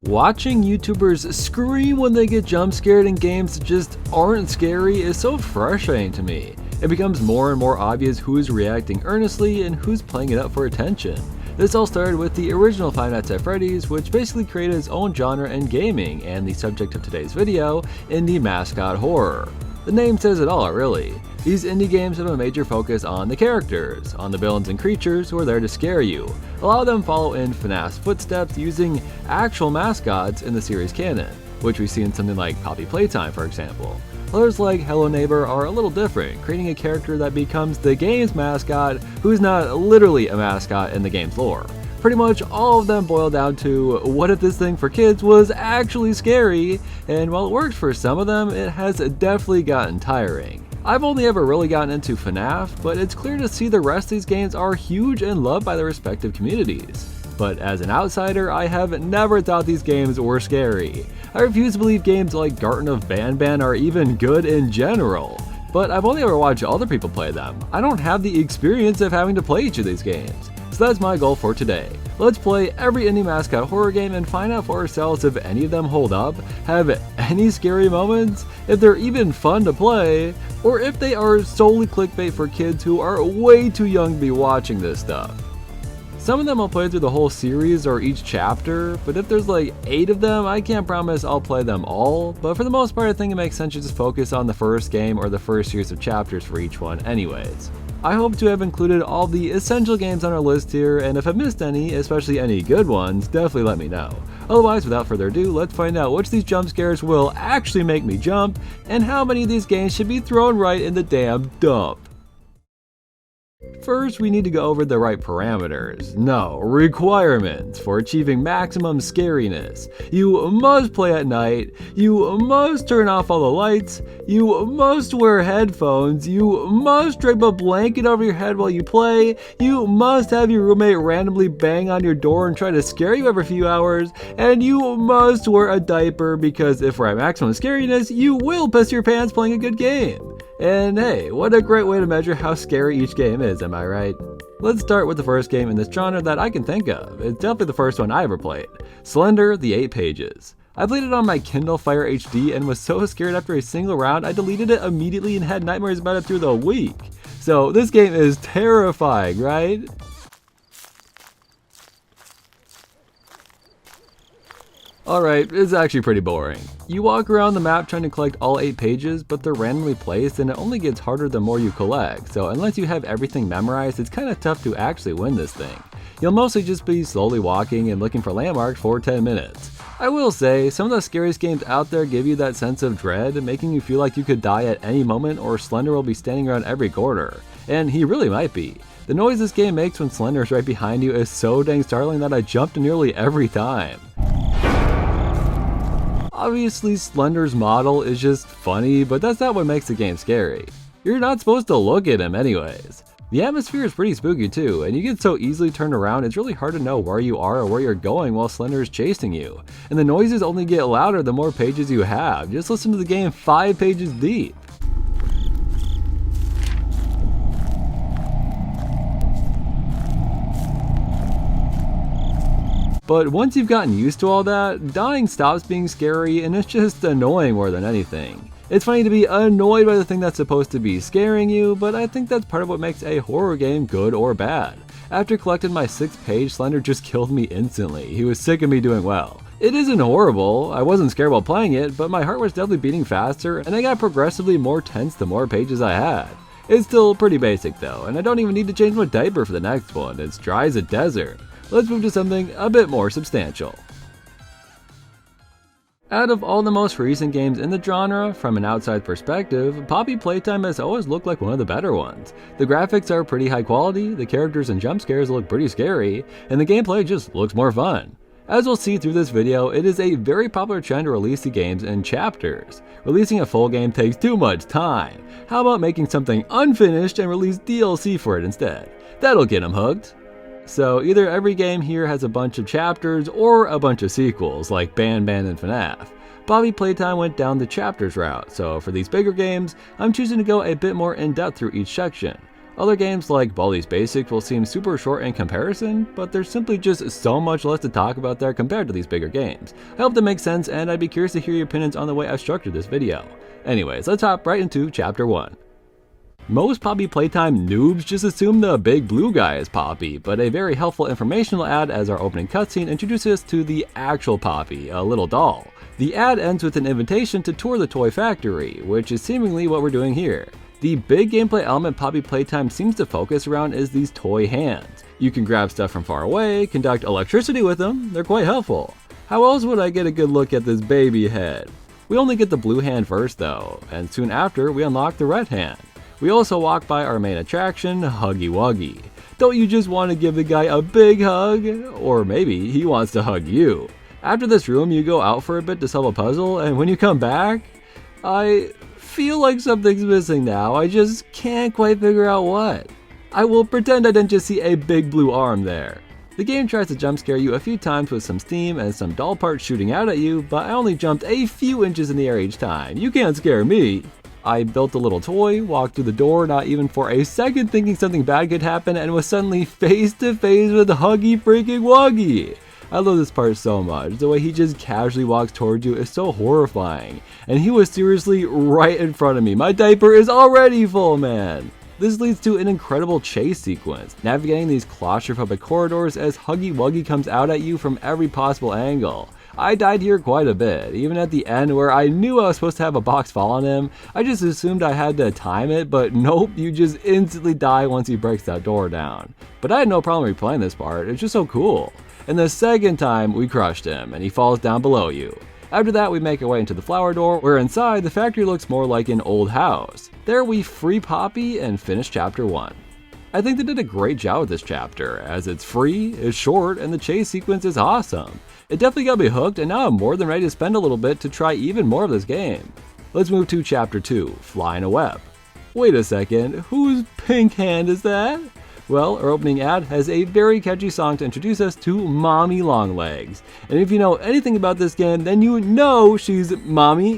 Watching YouTubers scream when they get jump scared in games that just aren't scary is so frustrating to me. It becomes more and more obvious who's reacting earnestly and who's playing it up for attention. This all started with the original Five Nights at Freddy's, which basically created its own genre in gaming, and the subject of today's video, indie Mascot Horror. The name says it all, really. These indie games have a major focus on the characters, on the villains and creatures who are there to scare you. A lot of them follow in FNAF's footsteps using actual mascots in the series canon, which we see in something like Poppy Playtime, for example. Others like Hello Neighbor are a little different, creating a character that becomes the game's mascot who's not literally a mascot in the game's lore. Pretty much all of them boil down to, what if this thing for kids was actually scary? And while it works for some of them, it has definitely gotten tiring. I've only ever really gotten into FNAF, but it's clear to see the rest of these games are huge and loved by their respective communities. But as an outsider, I have never thought these games were scary. I refuse to believe games like Garten of Banban are even good in general. But I've only ever watched other people play them. I don't have the experience of having to play each of these games. So that's my goal for today. Let's play every indie mascot horror game and find out for ourselves if any of them hold up, have any scary moments, if they're even fun to play, or if they are solely clickbait for kids who are way too young to be watching this stuff. Some of them I'll play through the whole series or each chapter, but if there's like 8 of them, I can't promise I'll play them all, but for the most part I think it makes sense to just focus on the first game or the first series of chapters for each one anyways. I hope to have included all the essential games on our list here, and if I missed any, especially any good ones, definitely let me know. Otherwise, without further ado, let's find out which of these jump scares will actually make me jump, and how many of these games should be thrown right in the damn dump. First, we need to go over the right parameters. No, requirements for achieving maximum scariness. You must play at night, you must turn off all the lights, you must wear headphones, you must drape a blanket over your head while you play, you must have your roommate randomly bang on your door and try to scare you every few hours, and you must wear a diaper because if we're at maximum scariness, you will piss your pants playing a good game. And hey, what a great way to measure how scary each game is, am I right? Let's start with the first game in this genre that I can think of. It's definitely the first one I ever played. Slender, the 8 Pages. I played it on my Kindle Fire HD and was so scared after a single round I deleted it immediately and had nightmares about it through the week. So this game is terrifying, right? Alright, it's actually pretty boring. You walk around the map trying to collect all 8 pages, but they're randomly placed and it only gets harder the more you collect, so unless you have everything memorized, it's kinda tough to actually win this thing. You'll mostly just be slowly walking and looking for landmarks for 10 minutes. I will say, some of the scariest games out there give you that sense of dread, making you feel like you could die at any moment or Slender will be standing around every corner. And he really might be. The noise this game makes when Slender is right behind you is so dang startling that I jumped nearly every time. Obviously, Slender's model is just funny, but that's not what makes the game scary. You're not supposed to look at him anyways. The atmosphere is pretty spooky too, and you get so easily turned around it's really hard to know where you are or where you're going while Slender is chasing you. And the noises only get louder the more pages you have. Just listen to the game 5 pages deep. But once you've gotten used to all that, dying stops being scary and it's just annoying more than anything. It's funny to be annoyed by the thing that's supposed to be scaring you, but I think that's part of what makes a horror game good or bad. After collecting my 6th page, Slender just killed me instantly. He was sick of me doing well. It isn't horrible, I wasn't scared while playing it, but my heart was definitely beating faster and I got progressively more tense the more pages I had. It's still pretty basic though, and I don't even need to change my diaper for the next one, it's dry as a desert. Let's move to something a bit more substantial. Out of all the most recent games in the genre, from an outside perspective, Poppy Playtime has always looked like one of the better ones. The graphics are pretty high quality, the characters and jump scares look pretty scary, and the gameplay just looks more fun. As we'll see through this video, it is a very popular trend to release the games in chapters. Releasing a full game takes too much time. How about making something unfinished and release DLC for it instead? That'll get them hooked. So either every game here has a bunch of chapters or a bunch of sequels like Banban and FNAF. Poppy Playtime went down the chapters route, so for these bigger games, I'm choosing to go a bit more in depth through each section. Other games like Baldi's Basics will seem super short in comparison, but there's simply just so much less to talk about there compared to these bigger games. I hope that makes sense, and I'd be curious to hear your opinions on the way I've structured this video. Anyways, let's hop right into Chapter 1. Most Poppy Playtime noobs just assume the big blue guy is Poppy, but a very helpful informational ad as our opening cutscene introduces us to the actual Poppy, a little doll. The ad ends with an invitation to tour the toy factory, which is seemingly what we're doing here. The big gameplay element Poppy Playtime seems to focus around is these toy hands. You can grab stuff from far away, conduct electricity with them, they're quite helpful. How else would I get a good look at this baby head? We only get the blue hand first though, and soon after we unlock the red hand. We also walk by our main attraction, Huggy Wuggy. Don't you just want to give the guy a big hug? Or maybe he wants to hug you. After this room, you go out for a bit to solve a puzzle, and when you come back, I feel like something's missing now. I just can't quite figure out what. I will pretend I didn't just see a big blue arm there. The game tries to jump scare you a few times with some steam and some doll parts shooting out at you, but I only jumped a few inches in the air each time. You can't scare me. I built a little toy, walked through the door not even for a second thinking something bad could happen, and was suddenly face to face with Huggy freaking Wuggy. I love this part so much. The way he just casually walks towards you is so horrifying. And he was seriously right in front of me. My diaper is already full, man. This leads to an incredible chase sequence, navigating these claustrophobic corridors as Huggy Wuggy comes out at you from every possible angle. I died here quite a bit, even at the end where I knew I was supposed to have a box fall on him. I just assumed I had to time it, but nope, you just instantly die once he breaks that door down. But I had no problem replaying this part, it's just so cool. And the second time, we crushed him, and he falls down below you. After that, we make our way into the flower door, where inside the factory looks more like an old house. There we free Poppy and finish Chapter 1. I think they did a great job with this chapter, as it's free, it's short, and the chase sequence is awesome. It definitely got me hooked, and now I'm more than ready to spend a little bit to try even more of this game. Let's move to Chapter 2, Fly in a Web. Wait a second, whose pink hand is that? Well, our opening ad has a very catchy song to introduce us to Mommy Longlegs. And if you know anything about this game, then you know she's mom.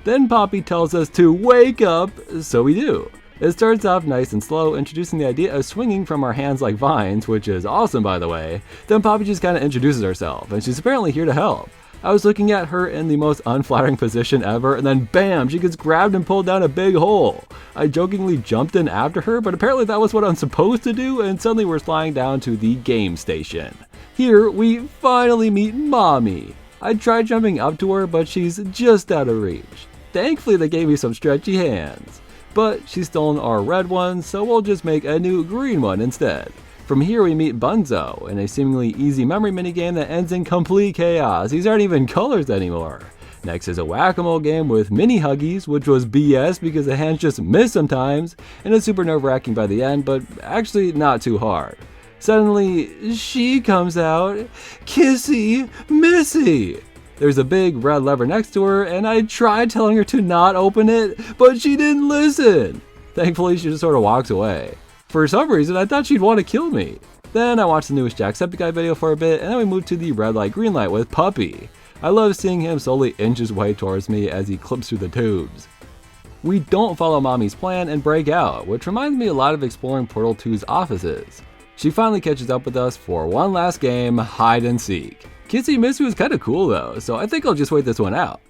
Then Poppy tells us to wake up, so we do. It starts off nice and slow, introducing the idea of swinging from our hands like vines, which is awesome by the way. Then Poppy just kind of introduces herself, and she's apparently here to help. I was looking at her in the most unflattering position ever, and then bam, she gets grabbed and pulled down a big hole. I jokingly jumped in after her, but apparently that was what I'm supposed to do, and suddenly we're flying down to the game station. Here, we finally meet Mommy. I tried jumping up to her, but she's just out of reach. Thankfully, they gave me some stretchy hands. But she's stolen our red one, so we'll just make a new green one instead. From here we meet Bunzo in a seemingly easy memory minigame that ends in complete chaos. These aren't even colors anymore. Next is a whack-a-mole game with mini Huggies, which was BS because the hands just miss sometimes, and it's super nerve-wracking by the end, but actually not too hard. Suddenly, she comes out, Kissy Missy! There's a big red lever next to her, and I tried telling her to not open it, but she didn't listen. Thankfully, she just sort of walks away. For some reason, I thought she'd want to kill me. Then I watched the newest Jacksepticeye video for a bit, and then we moved to the red light, green light with Puppy. I love seeing him slowly inch his way towards me as he clips through the tubes. We don't follow Mommy's plan and break out, which reminds me a lot of exploring Portal 2's offices. She finally catches up with us for one last game, hide and seek. Kissy Missy was kinda cool though, so I think I'll just wait this one out.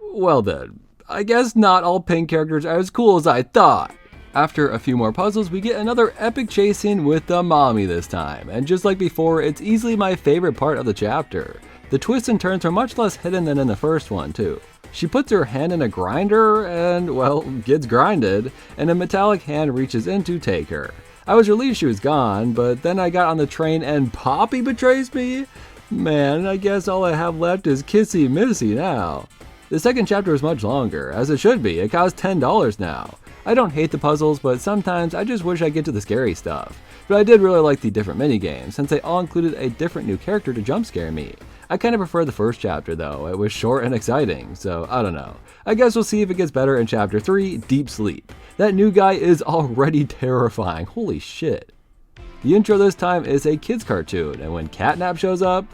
Well then, I guess not all pink characters are as cool as I thought. After a few more puzzles, we get another epic chase scene with the Mommy this time, and just like before, it's easily my favorite part of the chapter. The twists and turns are much less hidden than in the first one too. She puts her hand in a grinder and, well, gets grinded, and a metallic hand reaches in to take her. I was relieved she was gone, but then I got on the train and Poppy betrays me? Man, I guess all I have left is Kissy Missy now. The second chapter is much longer, as it should be. It costs $10 now. I don't hate the puzzles, but sometimes I just wish I'd get to the scary stuff. But I did really like the different minigames, since they all included a different new character to jump scare me. I kind of prefer the first chapter though, it was short and exciting, so I don't know. I guess we'll see if it gets better in Chapter 3, Deep Sleep. That new guy is already terrifying, holy shit. The intro this time is a kid's cartoon, and when Catnap shows up,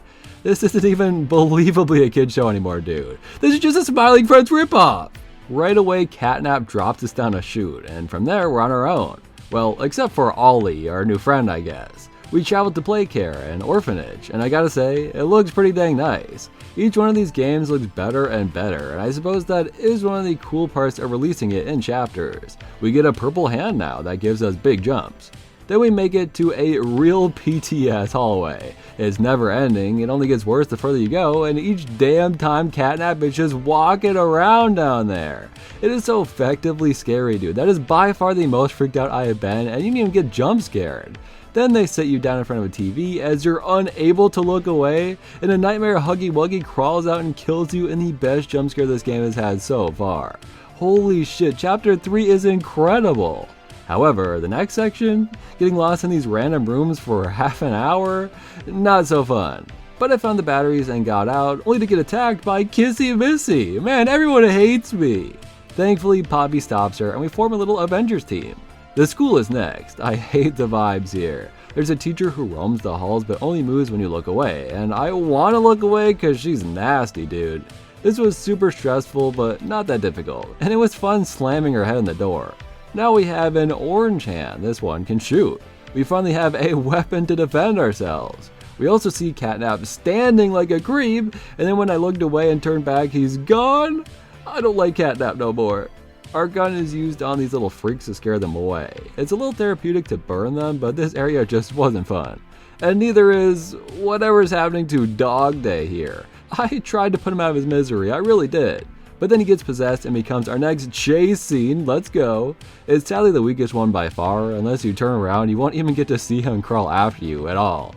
This isn't even believably a kid show anymore, dude. This is just a Smiling Friends ripoff. Right away, Catnap drops us down a chute, and from there, we're on our own. Well, except for Ollie, our new friend, I guess. We traveled to Playcare, an orphanage, and I gotta say, it looks pretty dang nice. Each one of these games looks better and better, and I suppose that is one of the cool parts of releasing it in chapters. We get a purple hand now that gives us big jumps. Then we make it to a real PTS hallway. It's never ending, it only gets worse the further you go, and each damn time Catnap is just walking around down there. It is so effectively scary, dude. That is by far the most freaked out I have been, and you didn't even get jump scared. Then they sit you down in front of a TV as you're unable to look away, and a nightmare Huggy Wuggy crawls out and kills you in the best jump scare this game has had so far. Holy shit, Chapter 3 is incredible! However, the next section, getting lost in these random rooms for half an hour, not so fun. But I found the batteries and got out, only to get attacked by Kissy Missy. Man, everyone hates me! Thankfully, Poppy stops her and we form a little Avengers team. The school is next. I hate the vibes here. There's a teacher who roams the halls but only moves when you look away, and I want to look away because she's nasty, dude. This was super stressful but not that difficult, and it was fun slamming her head in the door. Now we have an orange hand. This one can shoot. We finally have a weapon to defend ourselves. We also see Catnap standing like a creep, and then when I looked away and turned back, he's gone. I don't like Catnap no more. Our gun is used on these little freaks to scare them away. It's a little therapeutic to burn them, but this area just wasn't fun. And neither is whatever's happening to Dog Day here. I tried to put him out of his misery, I really did. But then he gets possessed and becomes our next chase scene. Let's go. It's sadly the weakest one by far. Unless you turn around, you won't even get to see him crawl after you at all.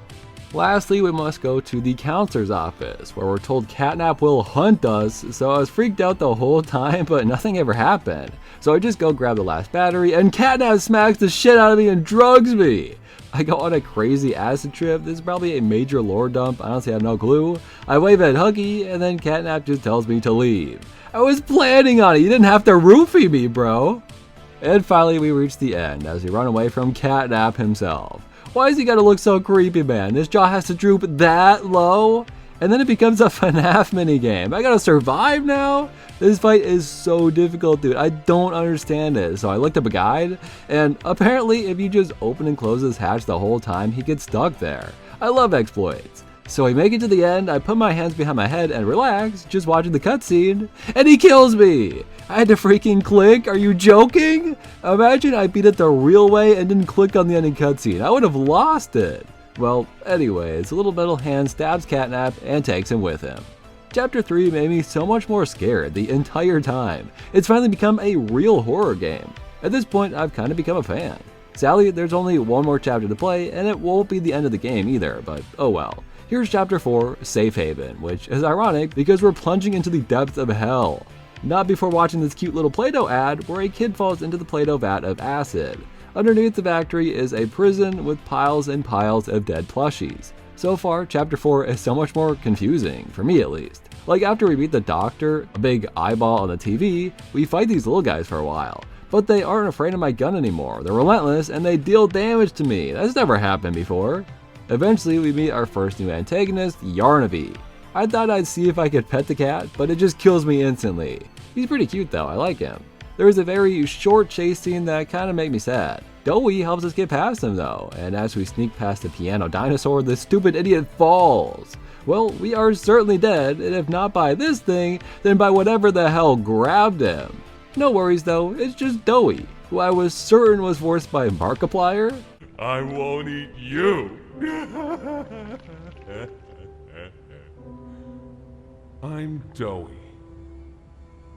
Lastly, we must go to the counselor's office, where we're told Catnap will hunt us, so I was freaked out the whole time, but nothing ever happened. So I just go grab the last battery, and Catnap smacks the shit out of me and drugs me! I go on a crazy acid trip. This is probably a major lore dump, I honestly have no clue. I wave at Huggy, and then Catnap just tells me to leave. I was planning on it, you didn't have to roofie me, bro! And finally we reach the end, as we run away from Catnap himself. Why has he gotta look so creepy, man? His jaw has to droop that low? And then it becomes a FNAF minigame. I gotta survive now? This fight is so difficult, dude. I don't understand it. So I looked up a guide, and apparently if you just open and close this hatch the whole time, he gets stuck there. I love exploits. So we make it to the end, I put my hands behind my head and relax, just watching the cutscene, and he kills me! I had to freaking click? Are you joking? Imagine I beat it the real way and didn't click on the ending cutscene. I would have lost it. Well, anyways, the little metal hand stabs Catnap and takes him with him. Chapter 3 made me so much more scared the entire time. It's finally become a real horror game. At this point, I've kind of become a fan. Sadly, there's only one more chapter to play, and it won't be the end of the game either, but oh well. Here's Chapter 4, Safe Haven, which is ironic because we're plunging into the depths of hell. Not before watching this cute little Play-Doh ad where a kid falls into the Play-Doh vat of acid. Underneath the factory is a prison with piles and piles of dead plushies. So far, Chapter 4 is so much more confusing, for me at least. Like after we beat the doctor, a big eyeball on the TV, we fight these little guys for a while. But they aren't afraid of my gun anymore, they're relentless and they deal damage to me. That's never happened before. Eventually, we meet our first new antagonist, Yarnaby. I thought I'd see if I could pet the cat, but it just kills me instantly. He's pretty cute though, I like him. There is a very short chase scene that kind of made me sad. Dowie helps us get past him though, and as we sneak past the piano dinosaur, the stupid idiot falls. Well, we are certainly dead, and if not by this thing, then by whatever the hell grabbed him. No worries though, it's just Dowie, who I was certain was voiced by Markiplier. I won't eat you. I'm Dowie.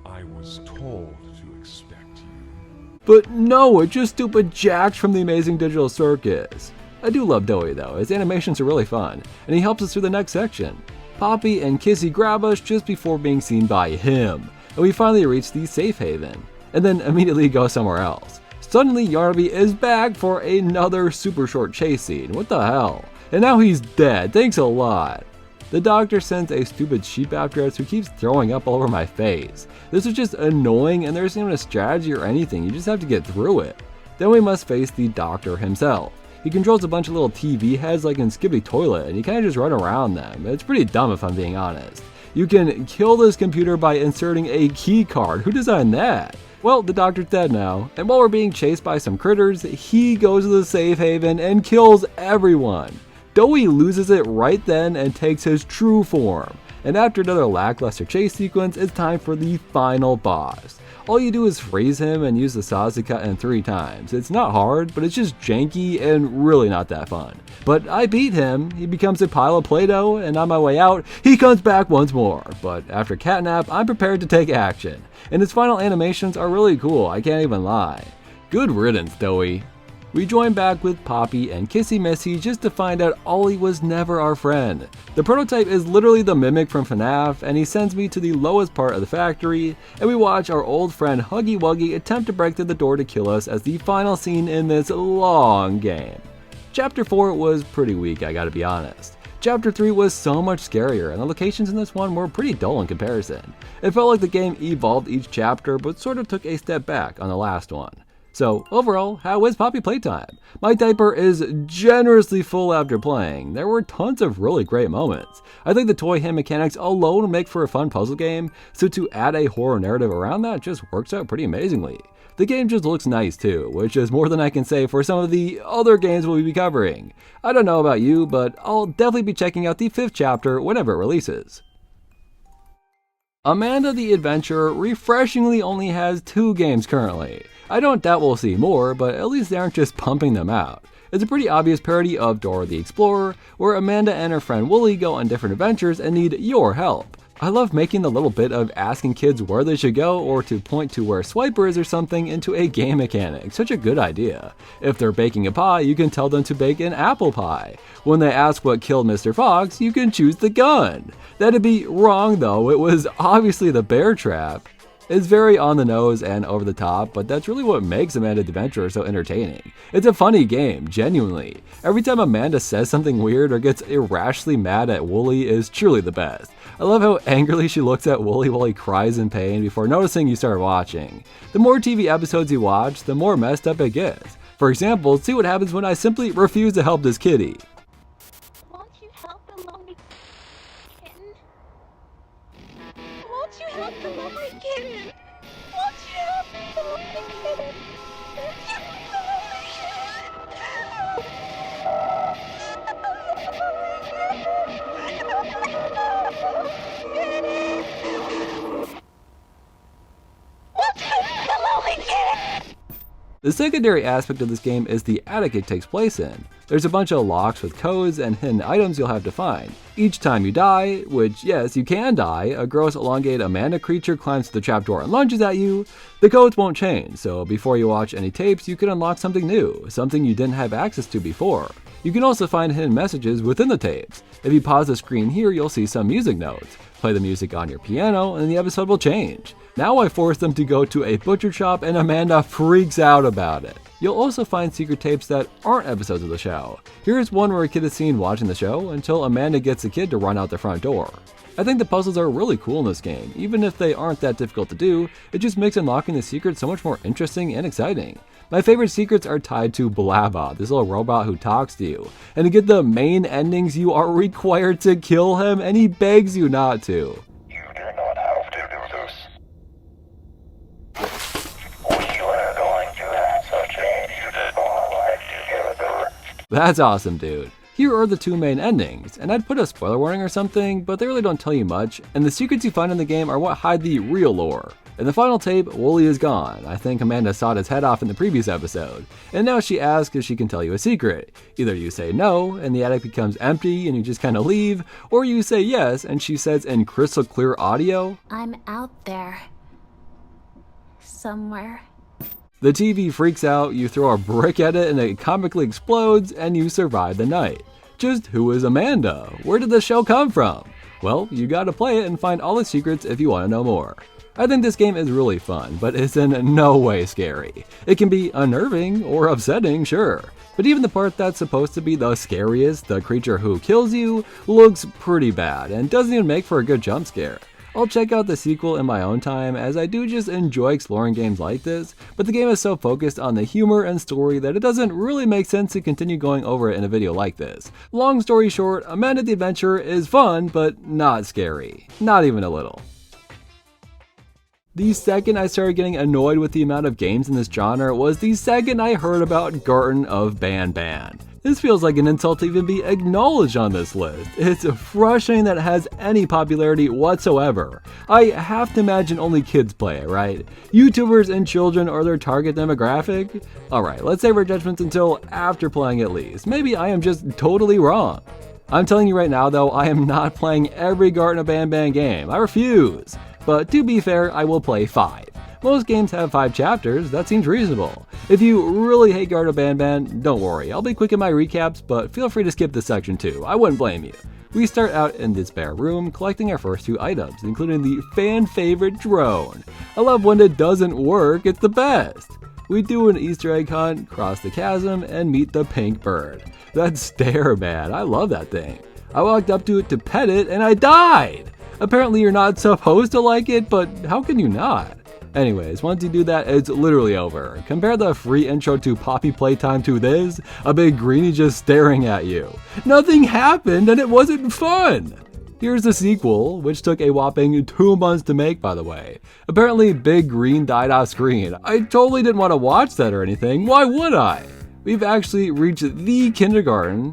I was told to expect you. But no, it's just stupid Jax from the Amazing Digital Circus. I do love Dowie though, his animations are really fun, and he helps us through the next section. Poppy and Kissy grab us just before being seen by him, and we finally reach the safe haven, and then immediately go somewhere else. Suddenly Yarnaby is back for another super short chase scene, what the hell? And now he's dead, thanks a lot. The doctor sends a stupid sheep after us who keeps throwing up all over my face. This is just annoying and there isn't even a strategy or anything, you just have to get through it. Then we must face the doctor himself. He controls a bunch of little TV heads like in Skibbity Toilet, and you kind of just run around them. It's pretty dumb if I'm being honest. You can kill this computer by inserting a key card. Who designed that? Well, the doctor's dead now, and while we're being chased by some critters, he goes to the safe haven and kills everyone. Doughy loses it right then and takes his true form. And after another lackluster chase sequence, it's time for the final boss. All you do is freeze him and use the saws to cut him 3 times. It's not hard, but it's just janky and really not that fun. But I beat him, he becomes a pile of Play-Doh, and on my way out, he comes back once more. But after catnap, I'm prepared to take action. And his final animations are really cool, I can't even lie. Good riddance, Doughy. We join back with Poppy and Kissy Missy just to find out Ollie was never our friend. The prototype is literally the mimic from FNAF, and he sends me to the lowest part of the factory, and we watch our old friend Huggy Wuggy attempt to break through the door to kill us as the final scene in this long game. Chapter 4 was pretty weak, I gotta be honest. Chapter 3 was so much scarier, and the locations in this one were pretty dull in comparison. It felt like the game evolved each chapter, but sort of took a step back on the last one. So, overall, how is Poppy Playtime? My diaper is generously full after playing. There were tons of really great moments. I think the toy hand mechanics alone make for a fun puzzle game, so to add a horror narrative around that just works out pretty amazingly. The game just looks nice too, which is more than I can say for some of the other games we'll be covering. I don't know about you, but I'll definitely be checking out the 5th chapter whenever it releases. Amanda the Adventurer refreshingly only has 2 games currently. I don't doubt we'll see more, but at least they aren't just pumping them out. It's a pretty obvious parody of Dora the Explorer, where Amanda and her friend Wooly go on different adventures and need your help. I love making the little bit of asking kids where they should go or to point to where Swiper is or something into a game mechanic. Such a good idea. If they're baking a pie, you can tell them to bake an apple pie. When they ask what killed Mr. Fox, you can choose the gun. That'd be wrong though, it was obviously the bear trap. It's very on the nose and over the top, but that's really what makes Amanda the Adventurer so entertaining. It's a funny game, genuinely. Every time Amanda says something weird or gets irrationally mad at Wooly is truly the best. I love how angrily she looks at Wooly while he cries in pain before noticing you start watching. The more TV episodes you watch, the more messed up it gets. For example, see what happens when I simply refuse to help this kitty. Won't you help the lonely kitten? Won't you help the lonely kitten? Won't you help the lonely kitten? Won't you help the lonely kitten? The secondary aspect of this game is the attic it takes place in. There's a bunch of locks with codes and hidden items you'll have to find. Each time you die, which yes, you can die, a gross elongated Amanda creature climbs to the trapdoor and lunges at you, the codes won't change, so before you watch any tapes, you can unlock something new, something you didn't have access to before. You can also find hidden messages within the tapes. If you pause the screen here, you'll see some music notes. Play the music on your piano and the episode will change. Now I force them to go to a butcher shop and Amanda freaks out about it. You'll also find secret tapes that aren't episodes of the show. Here's one where a kid is seen watching the show until Amanda gets the kid to run out the front door. I think the puzzles are really cool in this game. Even if they aren't that difficult to do, it just makes unlocking the secrets so much more interesting and exciting. My favorite secrets are tied to Blabba, this little robot who talks to you. And to get the main endings, you are required to kill him, and he begs you not to. You do not have to do this. We were going to have such a beautiful life together. That's awesome, dude. Here are the 2 main endings, and I'd put a spoiler warning or something, but they really don't tell you much, and the secrets you find in the game are what hide the real lore. In the final tape, Wooly is gone. I think Amanda sawed his head off in the previous episode, and now she asks if she can tell you a secret. Either you say no, and the attic becomes empty and you just kinda leave, or you say yes, and she says in crystal clear audio, I'm out there. Somewhere. The TV freaks out, you throw a brick at it and it comically explodes, and you survive the night. Just who is Amanda? Where did the show come from? Well, you gotta play it and find all the secrets if you wanna know more. I think this game is really fun, but it's in no way scary. It can be unnerving or upsetting, sure. But even the part that's supposed to be the scariest, the creature who kills you, looks pretty bad and doesn't even make for a good jump scare. I'll check out the sequel in my own time, as I do just enjoy exploring games like this, but the game is so focused on the humor and story that it doesn't really make sense to continue going over it in a video like this. Long story short, Amanda the Adventurer is fun, but not scary. Not even a little. The second I started getting annoyed with the amount of games in this genre was the second I heard about Garten of Banban. This feels like an insult to even be acknowledged on this list. It's frustrating that it has any popularity whatsoever. I have to imagine only kids play it, right? YouTubers and children are their target demographic? Alright, let's save our judgments until after playing at least. Maybe I am just totally wrong. I'm telling you right now though, I am not playing every Garten of Banban game. I refuse. But to be fair, I will play 5. Most games have 5 chapters, that seems reasonable. If you really hate Garten of Banban, don't worry, I'll be quick in my recaps, but feel free to skip this section too, I wouldn't blame you. We start out in this bare room, collecting our first 2 items, including the fan favorite drone. I love when it doesn't work, it's the best. We do an Easter egg hunt, cross the chasm, and meet the pink bird. That stare, man, I love that thing. I walked up to it to pet it, and I died! Apparently you're not supposed to like it, but how can you not? Anyways, once you do that, it's literally over. Compare the free intro to Poppy Playtime to this, a big greenie just staring at you. Nothing happened and it wasn't fun! Here's the sequel, which took a whopping 2 months to make, by the way. Apparently Big Green died off screen. I totally didn't want to watch that or anything, why would I? We've actually reached the kindergarten,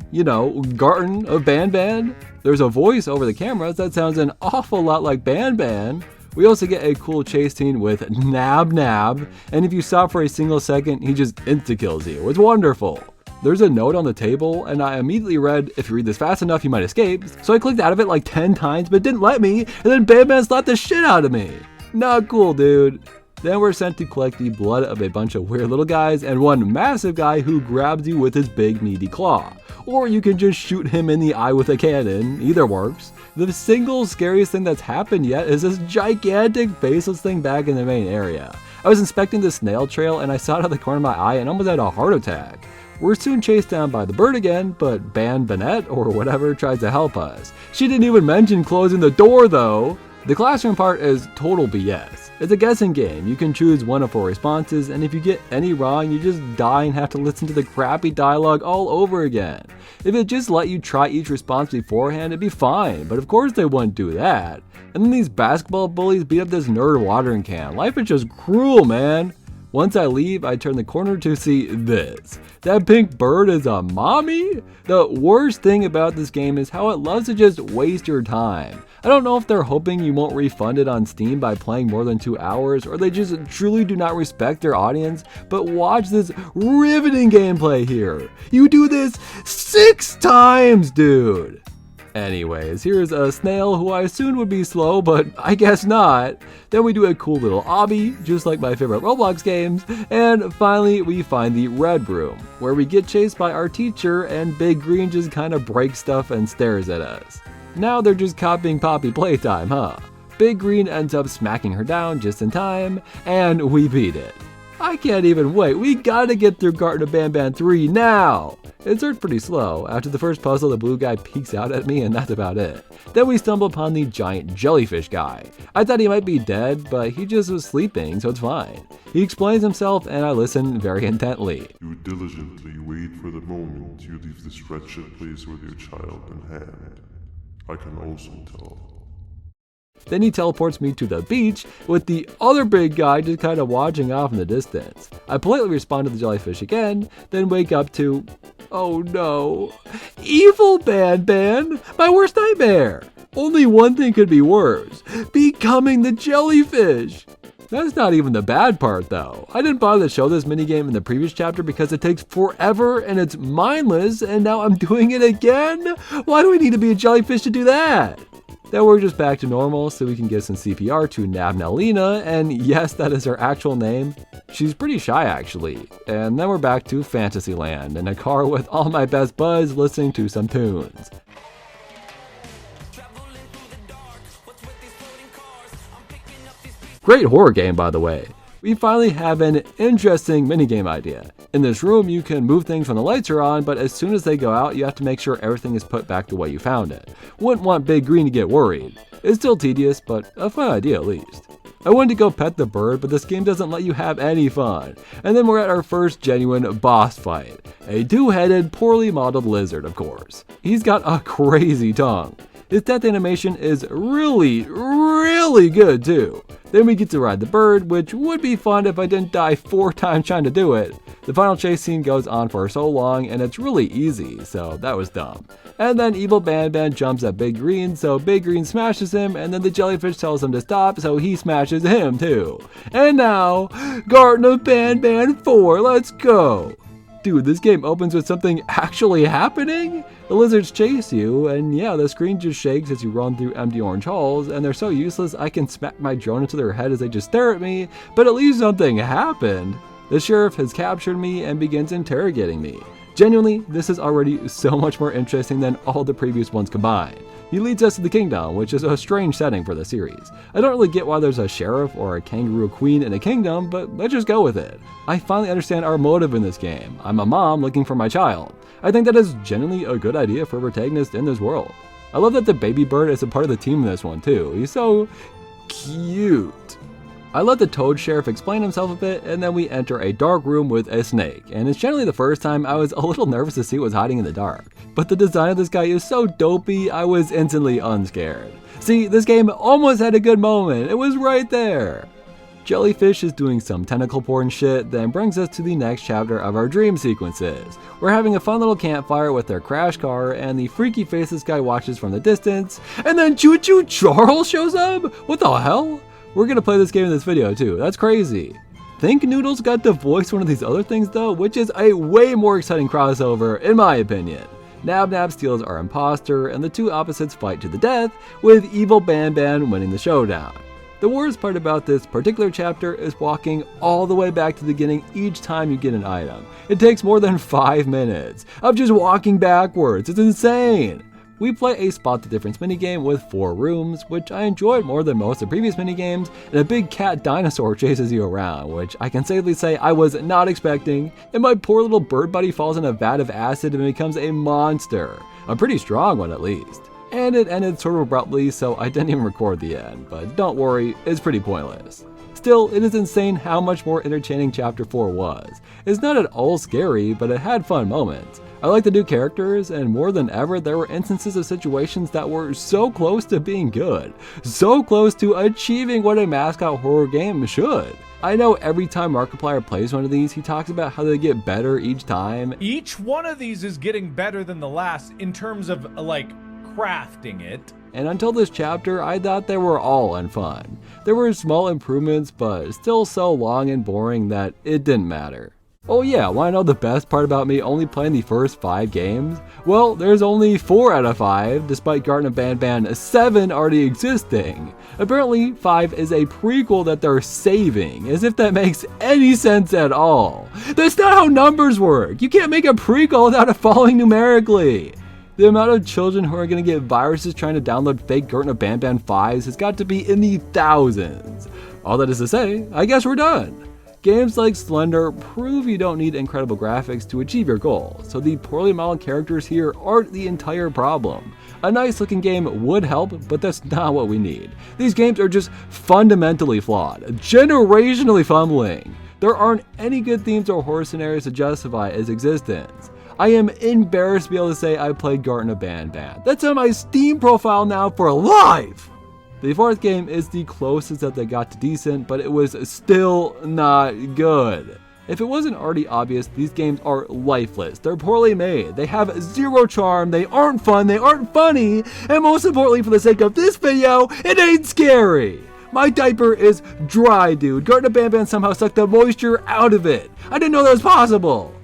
Garten of Banban. There's a voice over the cameras that sounds an awful lot like Banban. We also get a cool chase scene with Nab Nab, and if you stop for a single second, he just insta-kills you. It's wonderful. There's a note on the table, and I immediately read, if you read this fast enough, you might escape. So I clicked out of it like 10 times, but it didn't let me, and then Banban slapped the shit out of me. Not cool, dude. Then we're sent to collect the blood of a bunch of weird little guys and one massive guy who grabs you with his big meaty claw. Or you can just shoot him in the eye with a cannon, either works. The single scariest thing that's happened yet is this gigantic faceless thing back in the main area. I was inspecting the snail trail and I saw it out of the corner of my eye and almost had a heart attack. We're soon chased down by the bird again, but Banbanet or whatever tries to help us. She didn't even mention closing the door though. The classroom part is total BS. It's a guessing game. You can choose 1 of 4 responses, and if you get any wrong, you just die and have to listen to the crappy dialogue all over again. If it just let you try each response beforehand, it'd be fine, but of course they wouldn't do that. And then these basketball bullies beat up this nerd watering can. Life is just cruel, man. Once I leave, I turn the corner to see this. That pink bird is a mommy? The worst thing about this game is how it loves to just waste your time. I don't know if they're hoping you won't refund it on Steam by playing more than 2 hours, or they just truly do not respect their audience, but watch this riveting gameplay here. You do this 6 times, dude. Anyways, here's a snail who I assumed would be slow, but I guess not. Then we do a cool little obby, just like my favorite Roblox games. And finally, we find the red room, where we get chased by our teacher and Big Green just kind of breaks stuff and stares at us. Now they're just copying Poppy Playtime, huh? Big Green ends up smacking her down just in time, and we beat it. I can't even wait, we gotta get through Garten of Banban 3 now! It starts pretty slow. After the first puzzle, the blue guy peeks out at me and that's about it. Then we stumble upon the giant jellyfish guy. I thought he might be dead, but he just was sleeping, so it's fine. He explains himself and I listen very intently. You diligently wait for the moment you leave this wretched place with your child in hand. I can also tell. Then he teleports me to the beach with the other big guy just kind of watching off in the distance. I politely respond to the jellyfish again, then wake up to, oh no, evil Banban, my worst nightmare. Only one thing could be worse, becoming the jellyfish. That's not even the bad part though. I didn't bother to show this minigame in the previous chapter because it takes forever and it's mindless, and now I'm doing it again? Why do we need to be a jellyfish to do that? Then we're just back to normal so we can give some CPR to Nabnalina, and yes, that is her actual name. She's pretty shy actually. And then we're back to Fantasyland in a car with all my best buds listening to some tunes. Great horror game, by the way. We finally have an interesting minigame idea. In this room, you can move things when the lights are on, but as soon as they go out, you have to make sure everything is put back the way you found it. Wouldn't want Big Green to get worried. It's still tedious, but a fun idea at least. I wanted to go pet the bird, but this game doesn't let you have any fun. And then we're at our first genuine boss fight. A two-headed, poorly modeled lizard, of course. He's got a crazy tongue. His death animation is really good too. Then we get to ride the bird, which would be fun if I didn't die 4 times trying to do it. The final chase scene goes on for so long and it's really easy, so that was dumb. And then evil Banban jumps at Big Green, so Big Green smashes him, and then the jellyfish tells him to stop, so he smashes him too. And now, Garten of Banban 4, let's go! Dude, this game opens with something actually happening? The lizards chase you, and yeah, the screen just shakes as you run through empty orange halls, and they're so useless I can smack my drone into their head as they just stare at me, but at least something happened. The sheriff has captured me and begins interrogating me. Genuinely, this is already so much more interesting than all the previous ones combined. He leads us to the kingdom, which is a strange setting for the series. I don't really get why there's a sheriff or a kangaroo queen in a kingdom, but let's just go with it. I finally understand our motive in this game. I'm a mom looking for my child. I think that is genuinely a good idea for a protagonist in this world. I love that the baby bird is a part of the team in this one too. He's so cute. I let the Toad Sheriff explain himself a bit, and then we enter a dark room with a snake, and it's generally the first time I was a little nervous to see what was hiding in the dark. But the design of this guy is so dopey, I was instantly unscared. See, this game almost had a good moment, it was right there! Jellyfish is doing some tentacle porn shit, then brings us to the next chapter of our dream sequences. We're having a fun little campfire with their crash car, and the freaky face this guy watches from the distance, and then Choo-Choo Charles shows up? What the hell? We're gonna play this game in this video too, that's crazy. Think Noodles got to voice one of these other things though, which is a way more exciting crossover in my opinion. Nab Nab steals our imposter, and the two opposites fight to the death, with evil Banban winning the showdown. The worst part about this particular chapter is walking all the way back to the beginning each time you get an item. It takes more than 5 minutes of just walking backwards, it's insane! We play a spot the difference minigame with 4 rooms, which I enjoyed more than most of the previous minigames, and a big cat dinosaur chases you around, which I can safely say I was not expecting, and my poor little bird buddy falls in a vat of acid and becomes a monster. A pretty strong one at least. And it ended sort of abruptly, so I didn't even record the end, but don't worry, it's pretty pointless. Still, it is insane how much more entertaining Chapter 4 was. It's not at all scary, but it had fun moments. I like the new characters, and more than ever, there were instances of situations that were so close to being good. So close to achieving what a mascot horror game should. I know every time Markiplier plays one of these, he talks about how they get better each time. Each one of these is getting better than the last in terms of, like, crafting it. And until this chapter, I thought they were all unfun. There were small improvements, but still so long and boring that it didn't matter. Oh yeah, wanna know the best part about me only playing the first 5 games? Well, there's only 4 out of 5, despite Garten of Banban 7 already existing. Apparently, 5 is a prequel that they're saving, as if that makes any sense at all. That's not how numbers work! You can't make a prequel without it following numerically! The amount of children who are gonna get viruses trying to download fake Garten of Banban 5s has got to be in the thousands. All that is to say, I guess we're done. Games like Slender prove you don't need incredible graphics to achieve your goal, so the poorly modeled characters here aren't the entire problem. A nice looking game would help, but that's not what we need. These games are just fundamentally flawed, generationally fumbling. There aren't any good themes or horror scenarios to justify its existence. I am embarrassed to be able to say I played Garten of Banban. That's on my Steam profile now for life! The 4th game is the closest that they got to decent, but it was still not good. If it wasn't already obvious, these games are lifeless, they're poorly made, they have 0 charm, they aren't fun, they aren't funny, and most importantly for the sake of this video, it ain't scary! My diaper is dry, dude. Garten of Banban somehow sucked the moisture out of it. I didn't know that was possible!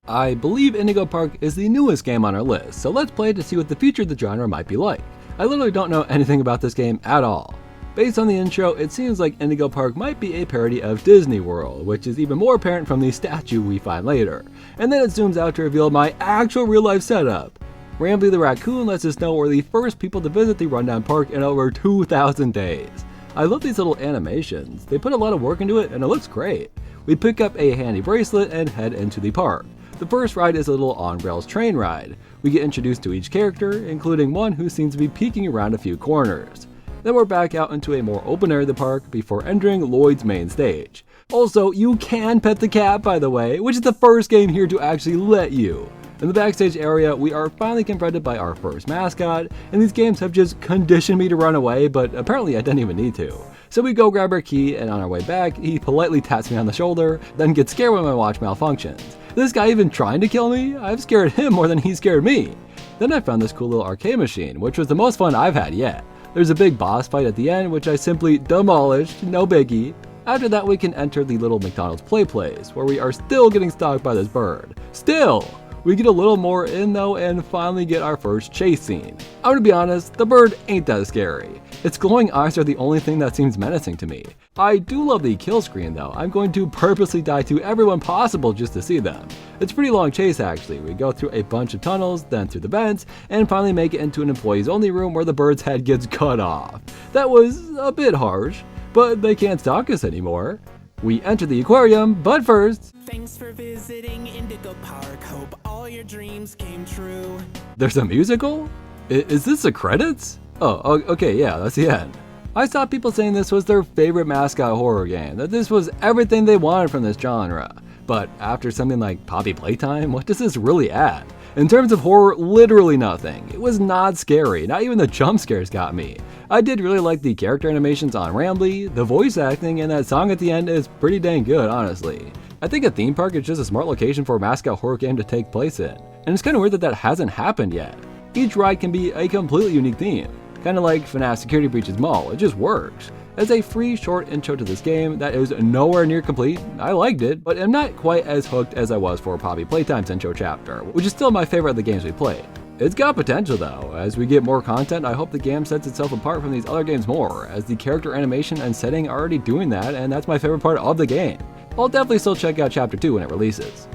I believe Indigo Park is the newest game on our list, so let's play it to see what the future of the genre might be like. I literally don't know anything about this game at all. Based on the intro, it seems like Indigo Park might be a parody of Disney World, which is even more apparent from the statue we find later. And then it zooms out to reveal my actual real-life setup. Rambley the Raccoon lets us know we're the first people to visit the rundown park in over 2,000 days. I love these little animations. They put a lot of work into it and it looks great. We pick up a handy bracelet and head into the park. The first ride is a little on-rails train ride. We get introduced to each character, including one who seems to be peeking around a few corners. Then we're back out into a more open area of the park before entering Lloyd's main stage. Also, you can pet the cat, by the way, which is the first game here to actually let you. In the backstage area, we are finally confronted by our first mascot, and these games have just conditioned me to run away, but apparently I didn't even need to. So we go grab our key, and on our way back, he politely taps me on the shoulder, then gets scared when my watch malfunctions. This guy even trying to kill me? I've scared him more than he scared me. Then I found this cool little arcade machine, which was the most fun I've had yet. There's a big boss fight at the end, which I simply demolished, no biggie. After that, we can enter the little McDonald's play place, where we are still getting stalked by this bird. Still! We get a little more in though and finally get our first chase scene. I'm gonna be honest, the bird ain't that scary. Its glowing eyes are the only thing that seems menacing to me. I do love the kill screen though. I'm going to purposely die to everyone possible just to see them. It's a pretty long chase actually. We go through a bunch of tunnels, then through the vents, and finally make it into an employees only room where the bird's head gets cut off. That was a bit harsh, but they can't stalk us anymore. We enter the aquarium, but first... Thanks for visiting Indigo Park. Hope all your dreams came true. There's a musical? Is this the credits? Oh, okay, yeah, that's the end. I saw people saying this was their favorite Mascot Horror game, that this was everything they wanted from this genre. But after something like Poppy Playtime, what does this really add? In terms of horror, literally nothing. It was not scary, not even the jump scares got me. I did really like the character animations on Rambley, the voice acting, and that song at the end is pretty dang good, honestly. I think a theme park is just a smart location for a Mascot Horror game to take place in. And it's kinda weird that that hasn't happened yet. Each ride can be a completely unique theme. Kinda like FNAF Security Breach's Mall, it just works. As a free short intro to this game that is nowhere near complete, I liked it, but am not quite as hooked as I was for Poppy Playtime's intro chapter, which is still my favorite of the games we played. It's got potential though. As we get more content, I hope the game sets itself apart from these other games more, as the character animation and setting are already doing that, and that's my favorite part of the game. I'll definitely still check out Chapter 2 when it releases.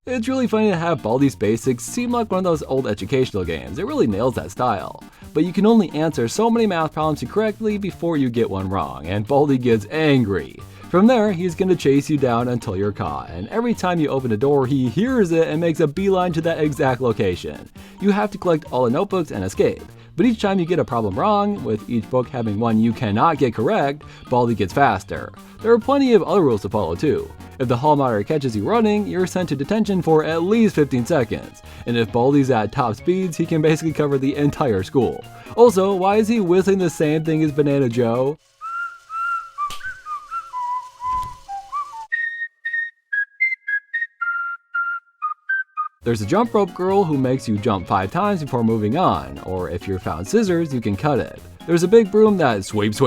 It's really funny to have Baldi's Basics seem like one of those old educational games. It really nails that style. But you can only answer so many math problems correctly before you get one wrong, and Baldi gets angry. From there, he's gonna chase you down until you're caught, and every time you open a door, he hears it and makes a beeline to that exact location. You have to collect all the notebooks and escape. But each time you get a problem wrong, with each book having one you cannot get correct, Baldi gets faster. There are plenty of other rules to follow too. If the hall monitor catches you running, you're sent to detention for at least 15 seconds. And if Baldi's at top speeds, he can basically cover the entire school. Also, why is he whistling the same thing as Banana Joe? There's a jump rope girl who makes you jump 5 times before moving on, or if you're found scissors, you can cut it. There's a big broom that sweeps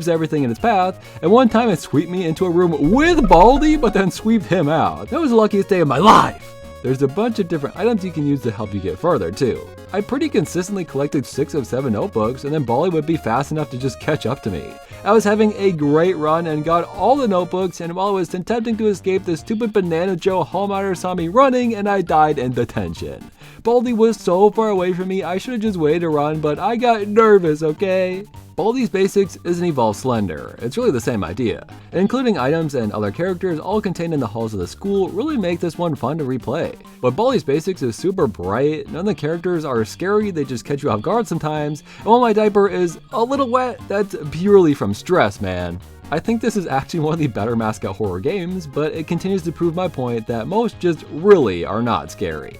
everything in its path, and one time it sweeped me into a room with Baldi, but then sweeped him out. That was the luckiest day of my life! There's a bunch of different items you can use to help you get further too. I pretty consistently collected 6 of 7 notebooks, and then Baldi would be fast enough to just catch up to me. I was having a great run and got all the notebooks, and while I was attempting to escape, the stupid Banana Joe hall monitor saw me running and I died in detention. Baldi was so far away from me, I should have just waited to run, but I got nervous, okay? Baldi's Basics is an evolved Slender. It's really the same idea. Including items and other characters all contained in the halls of the school really make this one fun to replay. But Baldi's Basics is super bright, none of the characters are scary, they just catch you off guard sometimes, and while my diaper is a little wet, that's purely from stress, man. I think this is actually one of the better Mascot Horror games, but it continues to prove my point that most just really are not scary.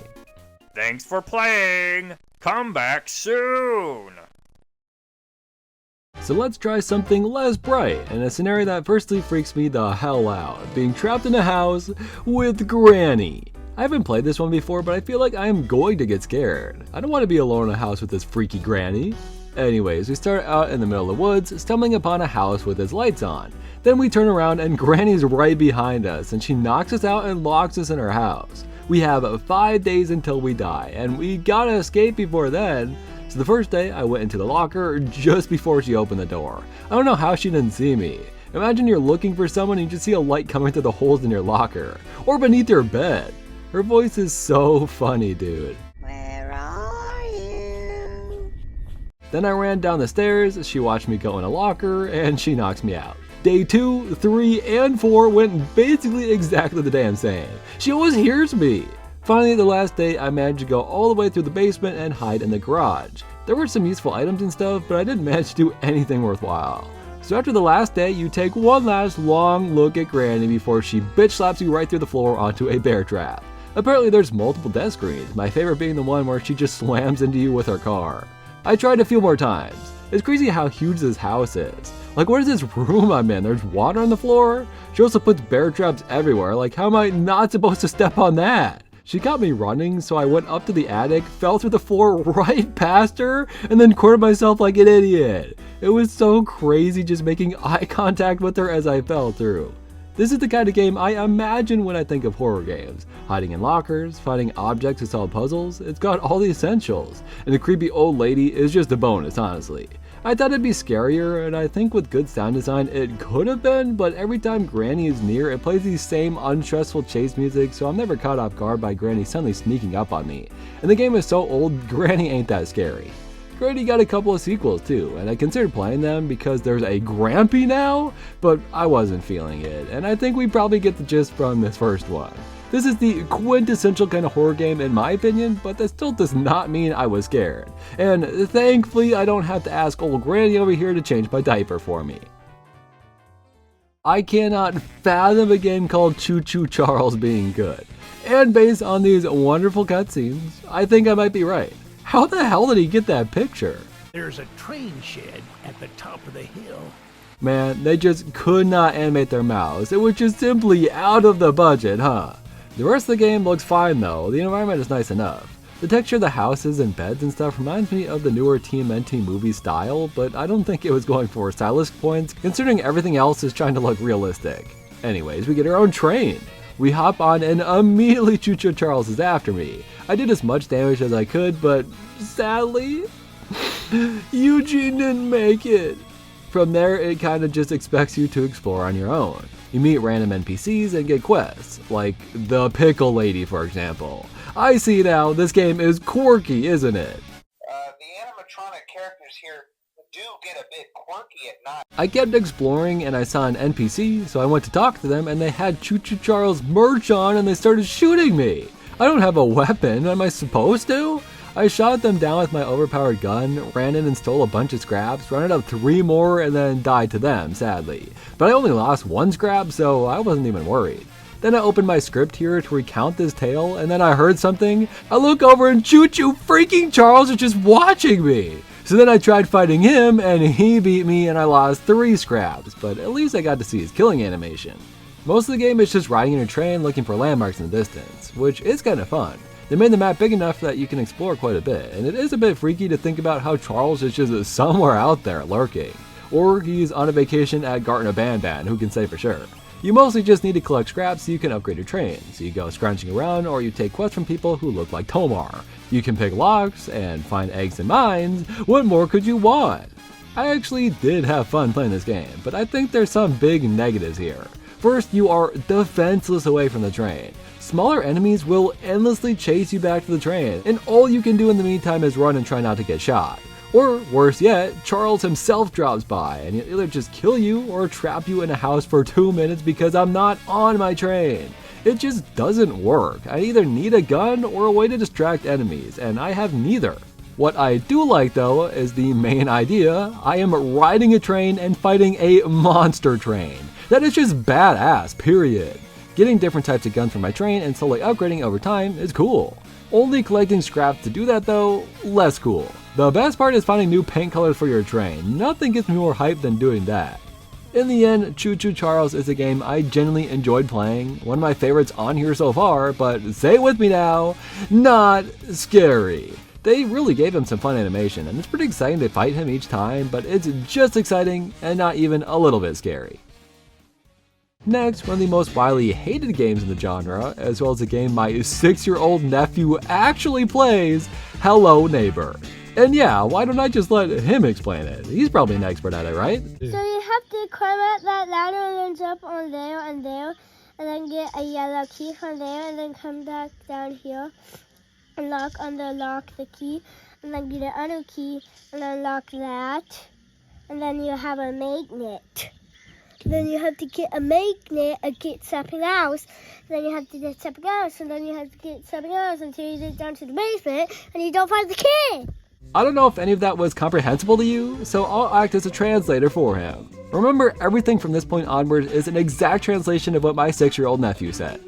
Thanks for playing! Come back soon! So let's try something less bright, in a scenario that firstly freaks me the hell out, being trapped in a house with Granny. I haven't played this one before, but I feel like I am going to get scared. I don't want to be alone in a house with this freaky Granny. Anyways, we start out in the middle of the woods, stumbling upon a house with its lights on. Then we turn around and Granny's right behind us, and she knocks us out and locks us in her house. We have 5 days until we die, and we gotta escape before then. So the first day, I went into the locker just before she opened the door. I don't know how she didn't see me. Imagine you're looking for someone and you just see a light coming through the holes in your locker. Or beneath your bed. Her voice is so funny, dude. Where are you? Then I ran down the stairs, she watched me go in a locker, and she knocks me out. Day 2, 3, and 4 went basically exactly the damn same. She always hears me. Finally, the last day, I managed to go all the way through the basement and hide in the garage. There were some useful items and stuff, but I didn't manage to do anything worthwhile. So after the last day, you take one last long look at Granny before she bitch slaps you right through the floor onto a bear trap. Apparently there's multiple death screens, my favorite being the one where she just slams into you with her car. I tried a few more times. It's crazy how huge this house is. Like, what is this room I'm in? There's water on the floor? She also puts bear traps everywhere. Like, how am I not supposed to step on that? She got me running, so I went up to the attic, fell through the floor right past her, and then cornered myself like an idiot. It was so crazy just making eye contact with her as I fell through. This is the kind of game I imagine when I think of horror games. Hiding in lockers, finding objects to solve puzzles, it's got all the essentials. And the creepy old lady is just a bonus, honestly. I thought it'd be scarier, and I think with good sound design it could have been, but every time Granny is near, it plays the same unstressful chase music, so I'm never caught off guard by Granny suddenly sneaking up on me. And the game is so old, Granny ain't that scary. Granny got a couple of sequels too, and I considered playing them because there's a Grampy now, but I wasn't feeling it, and I think we probably get the gist from this first one. This is the quintessential kind of horror game in my opinion, but that still does not mean I was scared. And thankfully I don't have to ask old Granny over here to change my diaper for me. I cannot fathom a game called Choo-Choo Charles being good. And based on these wonderful cutscenes, I think I might be right. How the hell did he get that picture? There's a train shed at the top of the hill. Man, they just could not animate their mouths. It was just simply out of the budget, huh? The rest of the game looks fine though, the environment is nice enough. The texture of the houses and beds and stuff reminds me of the newer TMNT movie style, but I don't think it was going for stylistic points, considering everything else is trying to look realistic. Anyways, we get our own train. We hop on and immediately Choo-Choo Charles is after me. I did as much damage as I could, but sadly, Eugene didn't make it. From there, it kind of just expects you to explore on your own. You meet random NPCs and get quests, like the Pickle Lady for example. I see now, this game is quirky, isn't it? The animatronic characters here do get a bit quirky at night. I kept exploring and I saw an NPC, so I went to talk to them and they had Choo-Choo Charles merch on and they started shooting me. I don't have a weapon, am I supposed to? I shot them down with my overpowered gun, ran in and stole a bunch of scraps, rounded up 3 more, and then died to them, sadly. But I only lost 1 scrap, so I wasn't even worried. Then I opened my script here to recount this tale, and then I heard something. I look over and Choo-Choo freaking Charles is just watching me! So then I tried fighting him, and he beat me, and I lost 3 scraps, but at least I got to see his killing animation. Most of the game is just riding in a train looking for landmarks in the distance, which is kind of fun. They made the map big enough that you can explore quite a bit, and it is a bit freaky to think about how Charles is just somewhere out there lurking. Or he's on a vacation at Garten of Banban, who can say for sure. You mostly just need to collect scraps so you can upgrade your train, so you go scrounging around or you take quests from people who look like Tomar. You can pick locks and find eggs in mines. What more could you want? I actually did have fun playing this game, but I think there's some big negatives here. First, you are defenseless away from the train. Smaller enemies will endlessly chase you back to the train, and all you can do in the meantime is run and try not to get shot. Or worse yet, Charles himself drops by and he'll either just kill you or trap you in a house for 2 minutes because I'm not on my train. It just doesn't work. I either need a gun or a way to distract enemies, and I have neither. What I do like though is the main idea. I am riding a train and fighting a monster train. That is just badass, period. Getting different types of guns for my train and slowly upgrading over time is cool. Only collecting scraps to do that though, less cool. The best part is finding new paint colors for your train. Nothing gets me more hyped than doing that. In the end, Choo-Choo Charles is a game I genuinely enjoyed playing, one of my favorites on here so far, but say it with me now, not scary. They really gave him some fun animation, and it's pretty exciting to fight him each time, but it's just exciting and not even a little bit scary. Next, one of the most widely hated games in the genre, as well as a game my 6-year-old nephew actually plays, Hello Neighbor. And yeah, why don't I just let him explain it? He's probably an expert at it, right? So you have to climb up that ladder and then jump on there, and then get a yellow key from there, and then come back down here and lock the key, and then get another key and unlock that, and then you have a magnet. then you have to get a magnet and get something else. Then you have to get something else, and then you have to get something else until you get down to the basement and you don't find the key. I don't know if any of that was comprehensible to you, so I'll act as a translator for him. Remember, everything from this point onward is an exact translation of what my 6-year-old nephew said.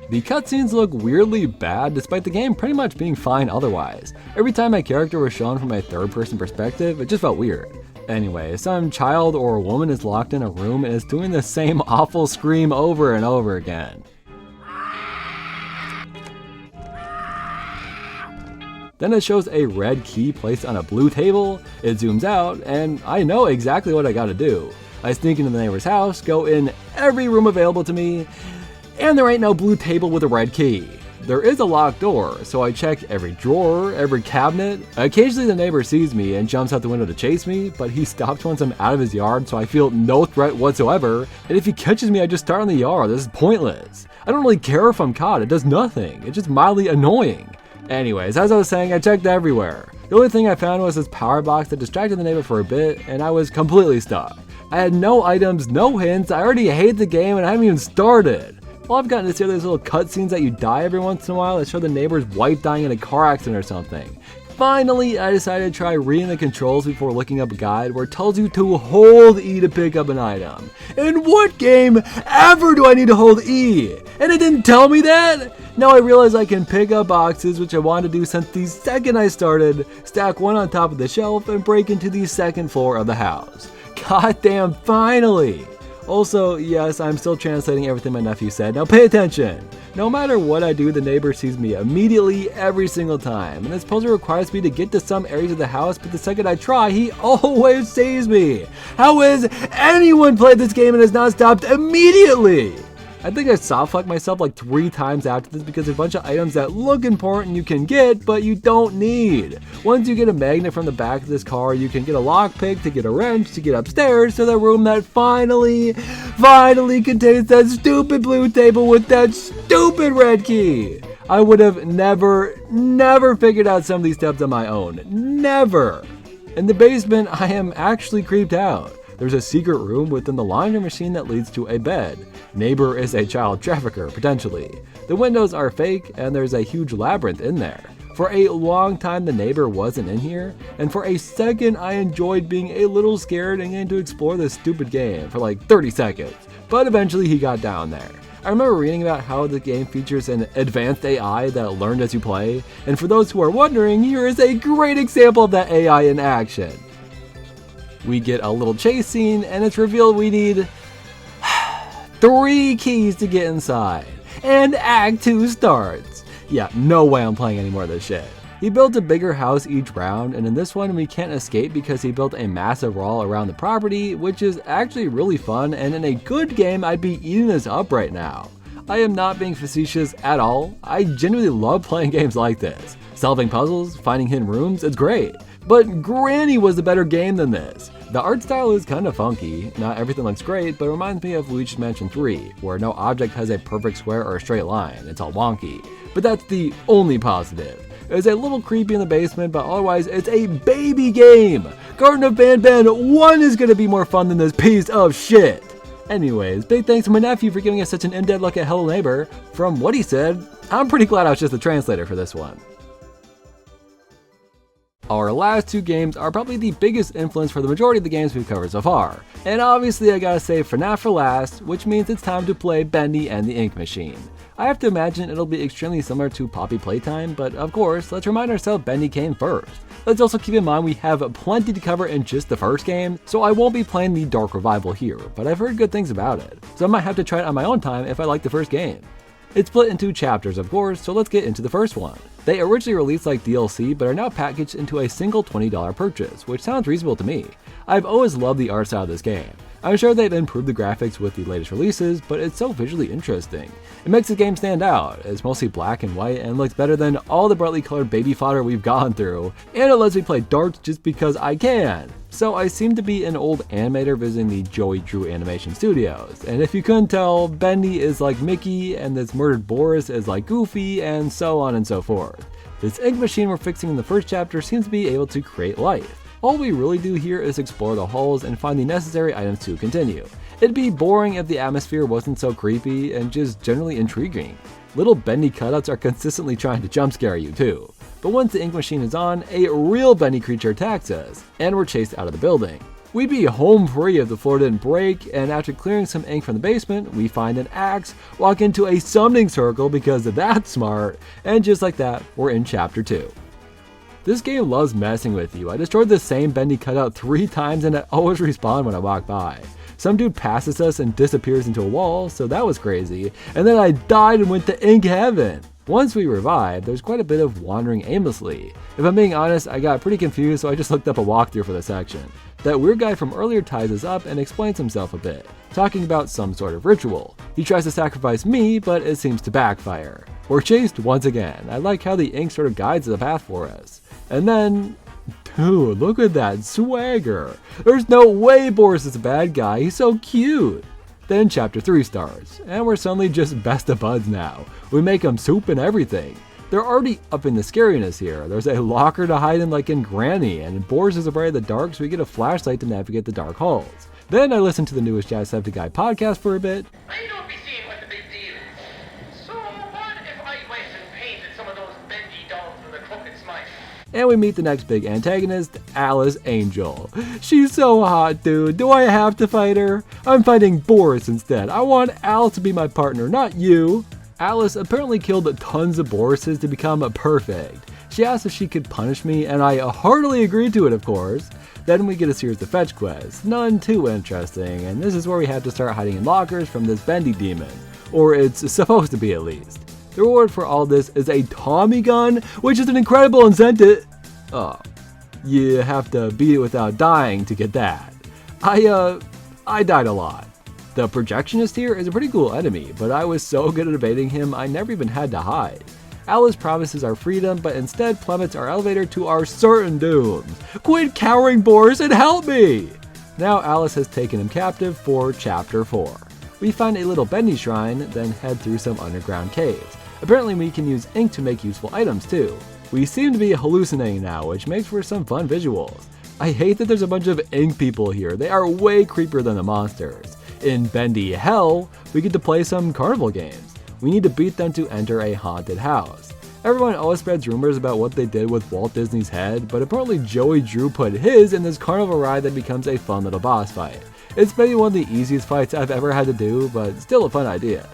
The cutscenes look weirdly bad despite the game pretty much being fine otherwise. Every time my character was shown from a third-person perspective, it just felt weird. Anyway, some child or woman is locked in a room and is doing the same awful scream over and over again. Then it shows a red key placed on a blue table, it zooms out, and I know exactly what I gotta do. I sneak into the neighbor's house, go in every room available to me, and there ain't no blue table with a red key. There is a locked door, so I check every drawer, every cabinet. Occasionally the neighbor sees me and jumps out the window to chase me, but he stops once I'm out of his yard, so I feel no threat whatsoever. And if he catches me, I just start on the yard. This is pointless. I don't really care if I'm caught, it does nothing. It's just mildly annoying. Anyways, as I was saying, I checked everywhere. The only thing I found was this power box that distracted the neighbor for a bit, and I was completely stuck. I had no items, no hints, I already hate the game and I haven't even started. All I've gotten to see are those little cutscenes that you die every once in a while that show the neighbor's wife dying in a car accident or something. Finally, I decided to try reading the controls before looking up a guide where it tells you to hold E to pick up an item. In what game ever do I need to hold E? And it didn't tell me that? Now I realize I can pick up boxes, which I wanted to do since the second I started, stack one on top of the shelf, and break into the second floor of the house. Goddamn, finally! Also, yes, I'm still translating everything my nephew said. Now pay attention! No matter what I do, the neighbor sees me immediately every single time, and this puzzle requires me to get to some areas of the house, but the second I try, he always sees me! How has anyone played this game and has not stopped immediately? I think I soft-locked myself like 3 times after this because there's a bunch of items that look important you can get, but you don't need. Once you get a magnet from the back of this car, you can get a lockpick to get a wrench to get upstairs to the room that finally contains that stupid blue table with that stupid red key. I would have never figured out some of these steps on my own. Never. In the basement, I am actually creeped out. There's a secret room within the laundry machine that leads to a bed. Neighbor is a child trafficker, potentially. The windows are fake, and there's a huge labyrinth in there. For a long time, the neighbor wasn't in here, and for a second, I enjoyed being a little scared and getting to explore this stupid game for like 30 seconds. But eventually, he got down there. I remember reading about how the game features an advanced AI that learned as you play, and for those who are wondering, here is a great example of that AI in action. We get a little chase scene, and it's revealed we need 3 keys to get inside. And Act 2 starts. Yeah, no way I'm playing any more of this shit. He built a bigger house each round, and in this one we can't escape because he built a massive wall around the property, which is actually really fun, and in a good game I'd be eating this up right now. I am not being facetious at all. I genuinely love playing games like this. Solving puzzles, finding hidden rooms, it's great. But Granny was a better game than this. The art style is kind of funky, not everything looks great, but it reminds me of Luigi's Mansion 3, where no object has a perfect square or a straight line, it's all wonky. But that's the only positive. It's a little creepy in the basement, but otherwise it's a baby game! Garten of Banban 1 is gonna be more fun than this piece of shit! Anyways, big thanks to my nephew for giving us such an in-depth look at Hello Neighbor. From what he said, I'm pretty glad I was just the translator for this one. Our last 2 games are probably the biggest influence for the majority of the games we've covered so far. And obviously I gotta save FNAF for last, which means it's time to play Bendy and the Ink Machine. I have to imagine it'll be extremely similar to Poppy Playtime, but of course, let's remind ourselves Bendy came first. Let's also keep in mind we have plenty to cover in just the first game, so I won't be playing the Dark Revival here, but I've heard good things about it, so I might have to try it on my own time if I like the first game. It's split into chapters, of course, so let's get into the first one. They originally released like DLC, but are now packaged into a single $20 purchase, which sounds reasonable to me. I've always loved the art style of this game. I'm sure they've improved the graphics with the latest releases, but it's so visually interesting. It makes the game stand out. It's mostly black and white and looks better than all the brightly colored baby fodder we've gone through, and it lets me play darts just because I can. So I seem to be an old animator visiting the Joey Drew Animation Studios, and if you couldn't tell, Bendy is like Mickey, and this murdered Boris is like Goofy, and so on and so forth. This ink machine we're fixing in the first chapter seems to be able to create life. All we really do here is explore the halls and find the necessary items to continue. It'd be boring if the atmosphere wasn't so creepy and just generally intriguing. Little Bendy cutouts are consistently trying to jump scare you too. But once the ink machine is on, a real Bendy creature attacks us, and we're chased out of the building. We'd be home free if the floor didn't break, and after clearing some ink from the basement, we find an axe, walk into a summoning circle because that's smart, and just like that, we're in Chapter 2. This game loves messing with you. I destroyed the same Bendy cutout 3 times and I always respawn when I walk by. Some dude passes us and disappears into a wall, so that was crazy, and then I died and went to ink heaven. Once we revived, there's quite a bit of wandering aimlessly. If I'm being honest, I got pretty confused, so I just looked up a walkthrough for the section. That weird guy from earlier ties us up and explains himself a bit, talking about some sort of ritual. He tries to sacrifice me, but it seems to backfire. We're chased once again. I like how the ink sort of guides the path for us. And then, dude, look at that swagger. There's no way Boris is a bad guy, he's so cute. Then Chapter 3 starts, and we're suddenly just best of buds now. We make them soup and everything. They're already upping the scariness here. There's a locker to hide in like in Granny, and Boris is afraid of the dark, so we get a flashlight to navigate the dark halls. Then I listen to the newest Jacksepticeye podcast for a bit. I don't be seeing what the big deal is. So what if I went and painted some of those bendy dolls with a crooked smile? And we meet the next big antagonist, Alice Angel. She's so hot, dude. Do I have to fight her? I'm fighting Boris instead. I want Alice to be my partner, not you. Alice apparently killed tons of Borises to become perfect. She asked if she could punish me, and I heartily agreed to it, of course. Then we get a series of fetch quests, none too interesting, and this is where we have to start hiding in lockers from this Bendy demon. Or it's supposed to be at least. The reward for all this is a Tommy gun, which is an incredible incentive. Oh, you have to beat it without dying to get that. I died a lot. The projectionist here is a pretty cool enemy, but I was so good at evading him I never even had to hide. Alice promises our freedom, but instead plummets our elevator to our certain dooms. Quit cowering, Boris, and help me! Now Alice has taken him captive for Chapter 4. We find a little Bendy shrine, then head through some underground caves. Apparently we can use ink to make useful items too. We seem to be hallucinating now, which makes for some fun visuals. I hate that there's a bunch of ink people here. They are way creepier than the monsters. In Bendy Hell, we get to play some carnival games. We need to beat them to enter a haunted house. Everyone always spreads rumors about what they did with Walt Disney's head, but apparently Joey Drew put his in this carnival ride that becomes a fun little boss fight. It's maybe one of the easiest fights I've ever had to do, but still a fun idea.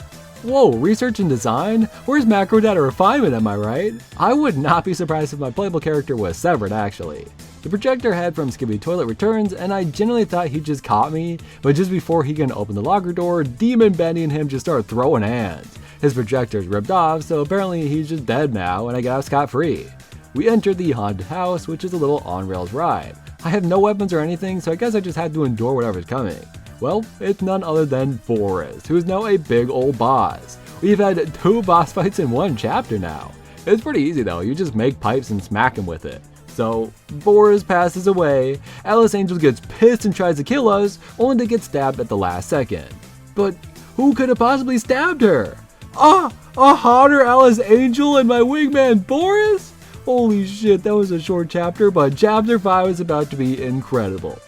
Whoa, research and design? Where's macro data refinement, am I right? I would not be surprised if my playable character was severed actually. The projector head from Skibidi Toilet returns, and I genuinely thought he just caught me, but just before he can open the locker door, Demon Bendy and him just start throwing hands. His projector's ripped off, so apparently he's just dead now, and I got scot-free. We entered the haunted house, which is a little on-rails ride. I have no weapons or anything, so I guess I just had to endure whatever's coming. Well, it's none other than Boris, who is now a big old boss. We've had 2 boss fights in 1 chapter now. It's pretty easy though, you just make pipes and smack him with it. So, Boris passes away, Alice Angel gets pissed and tries to kill us, only to get stabbed at the last second. But who could have possibly stabbed her? A hotter Alice Angel and my wingman Boris? Holy shit, that was a short chapter, but chapter 5 is about to be incredible.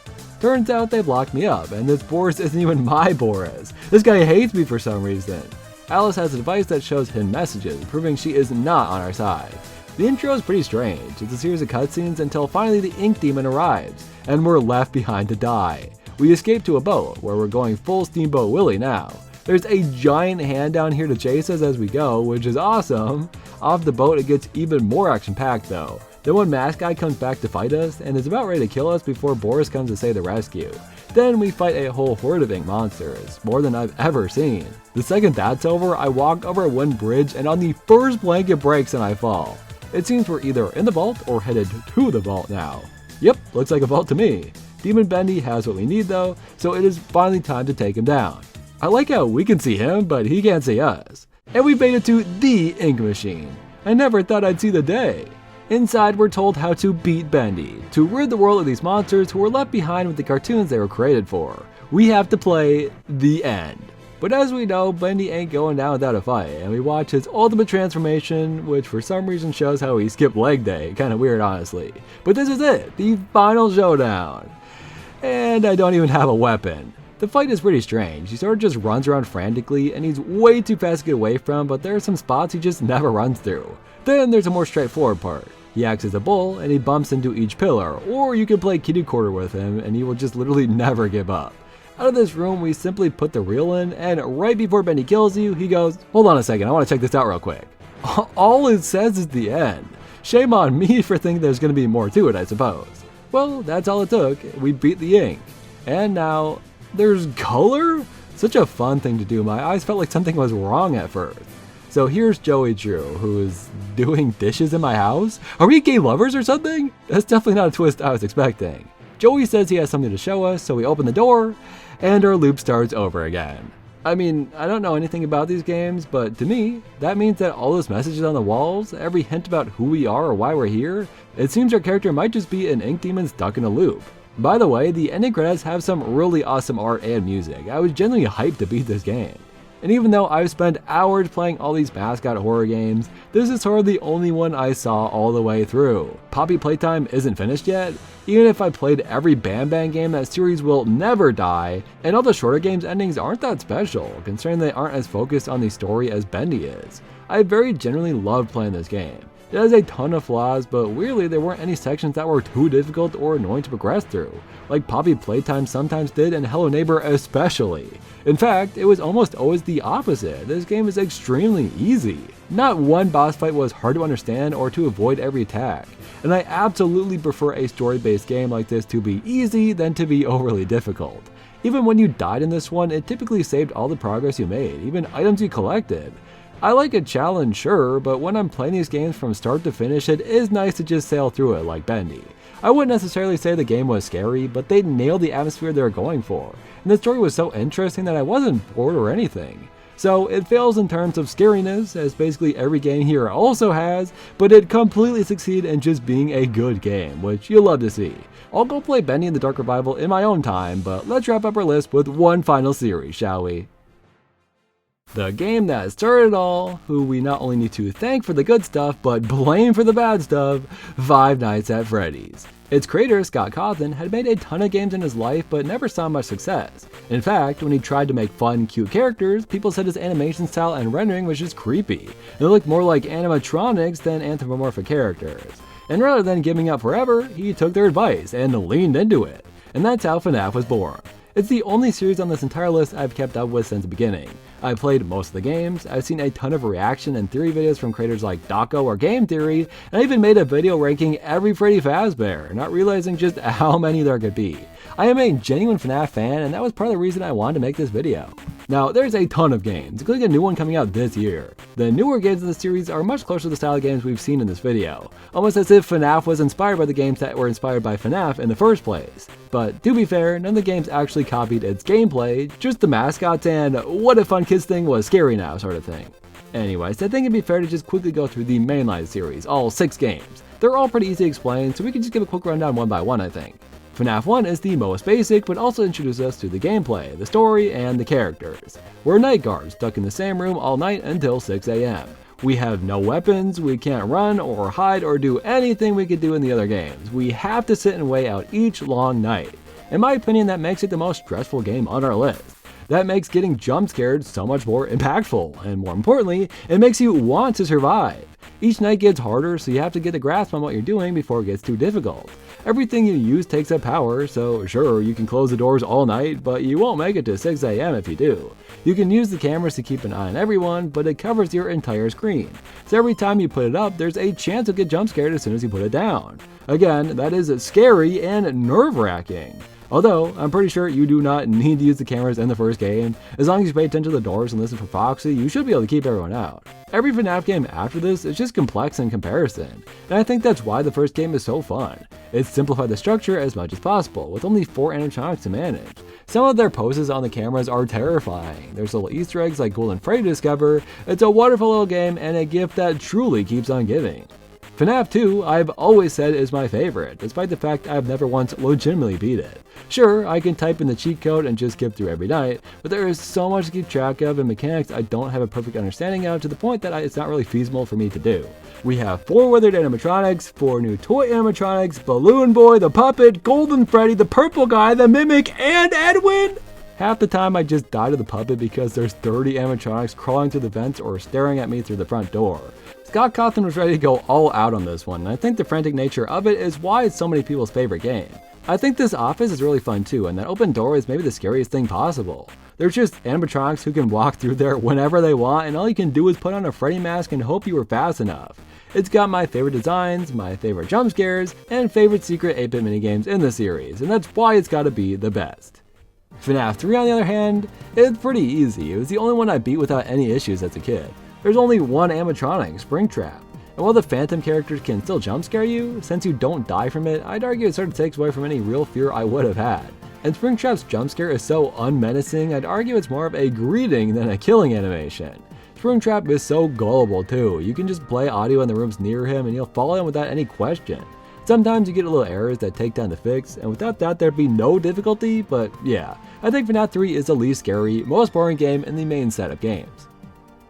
Turns out they blocked me up, and this Boris isn't even my Boris. This guy hates me for some reason. Alice has a device that shows hidden messages, proving she is not on our side. The intro is pretty strange. It's a series of cutscenes until finally the ink demon arrives, and we're left behind to die. We escape to a boat, where we're going full Steamboat Willie now. There's a giant hand down here to chase us as we go, which is awesome. Off the boat it gets even more action-packed though. Then one mask guy comes back to fight us, and is about ready to kill us before Boris comes to say the rescue. Then we fight a whole horde of ink monsters, more than I've ever seen. The second that's over, I walk over one bridge and on the first blanket breaks and I fall. It seems we're either in the vault or headed to the vault now. Yep, looks like a vault to me. Demon Bendy has what we need though, so it is finally time to take him down. I like how we can see him, but he can't see us. And we made it to the ink machine. I never thought I'd see the day. Inside, we're told how to beat Bendy, to rid the world of these monsters who were left behind with the cartoons they were created for. We have to play the end. But as we know, Bendy ain't going down without a fight, and we watch his ultimate transformation, which for some reason shows how he skipped leg day. Kinda weird, honestly. But this is it, the final showdown. And I don't even have a weapon. The fight is pretty strange. He sort of just runs around frantically and he's way too fast to get away from, but there are some spots he just never runs through. Then there's a more straightforward part. He acts as a bull and he bumps into each pillar, or you can play kitty corner with him and he will just literally never give up. Out of this room, we simply put the reel in, and right before Bendy kills you, he goes, "Hold on a second, I want to check this out real quick." All it says is the end. Shame on me for thinking there's going to be more to it, I suppose. Well, that's all it took. We beat the ink. And now, there's color? Such a fun thing to do. My eyes felt like something was wrong at first. So here's Joey Drew, who is doing dishes in my house? Are we gay lovers or something? That's definitely not a twist I was expecting. Joey says he has something to show us, so we open the door, and our loop starts over again. I mean, I don't know anything about these games, but to me, that means that all those messages on the walls, every hint about who we are or why we're here, it seems our character might just be an ink demon stuck in a loop. By the way, the ending credits have some really awesome art and music. I was genuinely hyped to beat this game. And even though I've spent hours playing all these Mascot Horror games, this is sort of the only one I saw all the way through. Poppy Playtime isn't finished yet. Even if I played every Banban game, that series will never die, and all the shorter games endings aren't that special, considering they aren't as focused on the story as Bendy is. I very genuinely loved playing this game. It has a ton of flaws, but weirdly there weren't any sections that were too difficult or annoying to progress through, like Poppy Playtime sometimes did and Hello Neighbor especially. In fact, it was almost always the opposite. This game is extremely easy. Not one boss fight was hard to understand or to avoid every attack, and I absolutely prefer a story-based game like this to be easy than to be overly difficult. Even when you died in this one, it typically saved all the progress you made, even items you collected. I like a challenge, sure, but when I'm playing these games from start to finish, it is nice to just sail through it like Bendy. I wouldn't necessarily say the game was scary, but they nailed the atmosphere they were going for, and the story was so interesting that I wasn't bored or anything. So it fails in terms of scariness, as basically every game here also has, but it completely succeeded in just being a good game, which you'll love to see. I'll go play Bendy in the Dark Revival in my own time, but let's wrap up our list with one final series, shall we? The game that started it all, who we not only need to thank for the good stuff, but blame for the bad stuff, Five Nights at Freddy's. Its creator, Scott Cawthon, had made a ton of games in his life, but never saw much success. In fact, when he tried to make fun, cute characters, people said his animation style and rendering was just creepy, and it looked more like animatronics than anthropomorphic characters. And rather than giving up forever, he took their advice and leaned into it. And that's how FNAF was born. It's the only series on this entire list I've kept up with since the beginning. I've played most of the games, I've seen a ton of reaction and theory videos from creators like Dako or Game Theory, and I even made a video ranking every Freddy Fazbear, not realizing just how many there could be. I am a genuine FNAF fan, and that was part of the reason I wanted to make this video. Now, there's a ton of games, including a new one coming out this year. The newer games in the series are much closer to the style of games we've seen in this video, almost as if FNAF was inspired by the games that were inspired by FNAF in the first place. But to be fair, none of the games actually copied its gameplay, just the mascots and what if Fun Kids thing was scary now sort of thing. Anyways, I think it'd be fair to just quickly go through the mainline series, all 6 games. They're all pretty easy to explain, so we can just give a quick rundown one by one, I think. FNAF 1 is the most basic, but also introduces us to the gameplay, the story, and the characters. We're night guards, stuck in the same room all night until 6 AM. We have no weapons, we can't run or hide or do anything we could do in the other games. We have to sit and wait out each long night. In my opinion, that makes it the most stressful game on our list. That makes getting jump scared so much more impactful, and more importantly, it makes you want to survive. Each night gets harder, so you have to get a grasp on what you're doing before it gets too difficult. Everything you use takes up power, so sure, you can close the doors all night, but you won't make it to 6 AM if you do. You can use the cameras to keep an eye on everyone, but it covers your entire screen. So every time you put it up, there's a chance you'll get jump scared as soon as you put it down. Again, that is scary and nerve-wracking. Although, I'm pretty sure you do not need to use the cameras in the first game. As long as you pay attention to the doors and listen for Foxy, you should be able to keep everyone out. Every FNAF game after this is just complex in comparison, and I think that's why the first game is so fun. It's simplified the structure as much as possible, with only 4 animatronics to manage. Some of their poses on the cameras are terrifying. There's little Easter eggs like Golden Freddy to discover. It's a wonderful little game and a gift that truly keeps on giving. FNAF 2, I've always said is my favorite, despite the fact I've never once legitimately beat it. Sure, I can type in the cheat code and just skip through every night, but there is so much to keep track of and mechanics I don't have a perfect understanding of to the point that it's not really feasible for me to do. We have 4 weathered animatronics, 4 new toy animatronics, Balloon Boy, the Puppet, Golden Freddy, the Purple Guy, the Mimic, and Edwin! Half the time I just die to the puppet because there's 30 animatronics crawling through the vents or staring at me through the front door. Scott Cawthon was ready to go all out on this one, and I think the frantic nature of it is why it's so many people's favorite game. I think this office is really fun too, and that open door is maybe the scariest thing possible. There's just animatronics who can walk through there whenever they want, and all you can do is put on a Freddy mask and hope you were fast enough. It's got my favorite designs, my favorite jump scares, and favorite secret 8-bit minigames in the series, and that's why it's gotta be the best. FNAF 3 on the other hand, it's pretty easy. It was the only one I beat without any issues as a kid. There's only one animatronic, Springtrap. And while the Phantom characters can still jump scare you, since you don't die from it, I'd argue it sort of takes away from any real fear I would have had. And Springtrap's jump scare is so unmenacing, I'd argue it's more of a greeting than a killing animation. Springtrap is so gullible too, you can just play audio in the rooms near him and he'll follow him without any question. Sometimes you get little errors that take time to fix, and without that there'd be no difficulty, but yeah, I think FNAF 3 is the least scary, most boring game in the main set of games.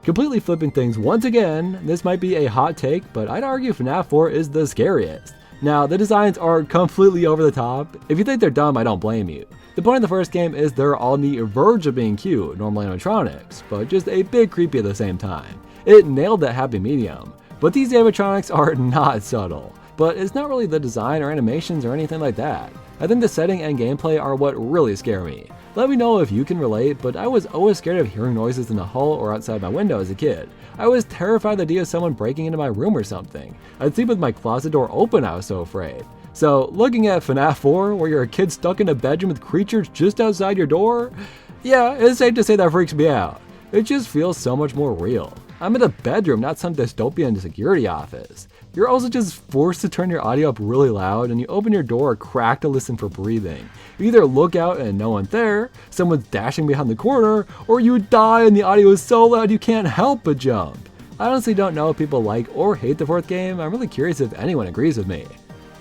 Completely flipping things once again, this might be a hot take, but I'd argue FNAF 4 is the scariest. Now, the designs are completely over the top. If you think they're dumb, I don't blame you. The point of the first game is they're on the verge of being cute, normal animatronics, but just a bit creepy at the same time. It nailed that happy medium. But these animatronics are not subtle. But it's not really the design or animations or anything like that. I think the setting and gameplay are what really scare me. Let me know if you can relate, but I was always scared of hearing noises in the hall or outside my window as a kid. I was terrified of the idea of someone breaking into my room or something. I'd sleep with my closet door open, I was so afraid. So, looking at FNAF 4, where you're a kid stuck in a bedroom with creatures just outside your door, yeah, it's safe to say that freaks me out. It just feels so much more real. I'm in a bedroom, not some dystopian security office. You're also just forced to turn your audio up really loud, and you open your door a crack to listen for breathing. You either look out and no one's there, someone's dashing behind the corner, or you die and the audio is so loud you can't help but jump. I honestly don't know if people like or hate the fourth game. I'm really curious if anyone agrees with me.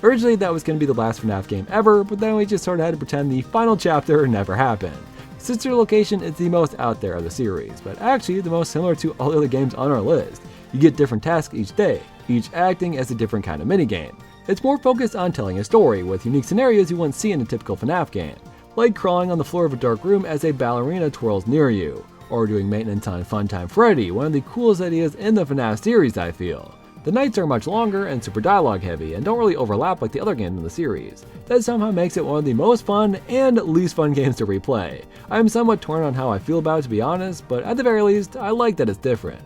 Originally that was going to be the last FNAF game ever, but then we just sort of had to pretend the final chapter never happened. Sister Location is the most out there of the series, but actually the most similar to all the other games on our list. You get different tasks each day, each acting as a different kind of minigame. It's more focused on telling a story with unique scenarios you wouldn't see in a typical FNAF game, like crawling on the floor of a dark room as a ballerina twirls near you, or doing maintenance on Funtime Freddy, one of the coolest ideas in the FNAF series I feel. The nights are much longer and super dialogue heavy and don't really overlap like the other games in the series. That somehow makes it one of the most fun and least fun games to replay. I'm somewhat torn on how I feel about it to be honest, but at the very least, I like that it's different.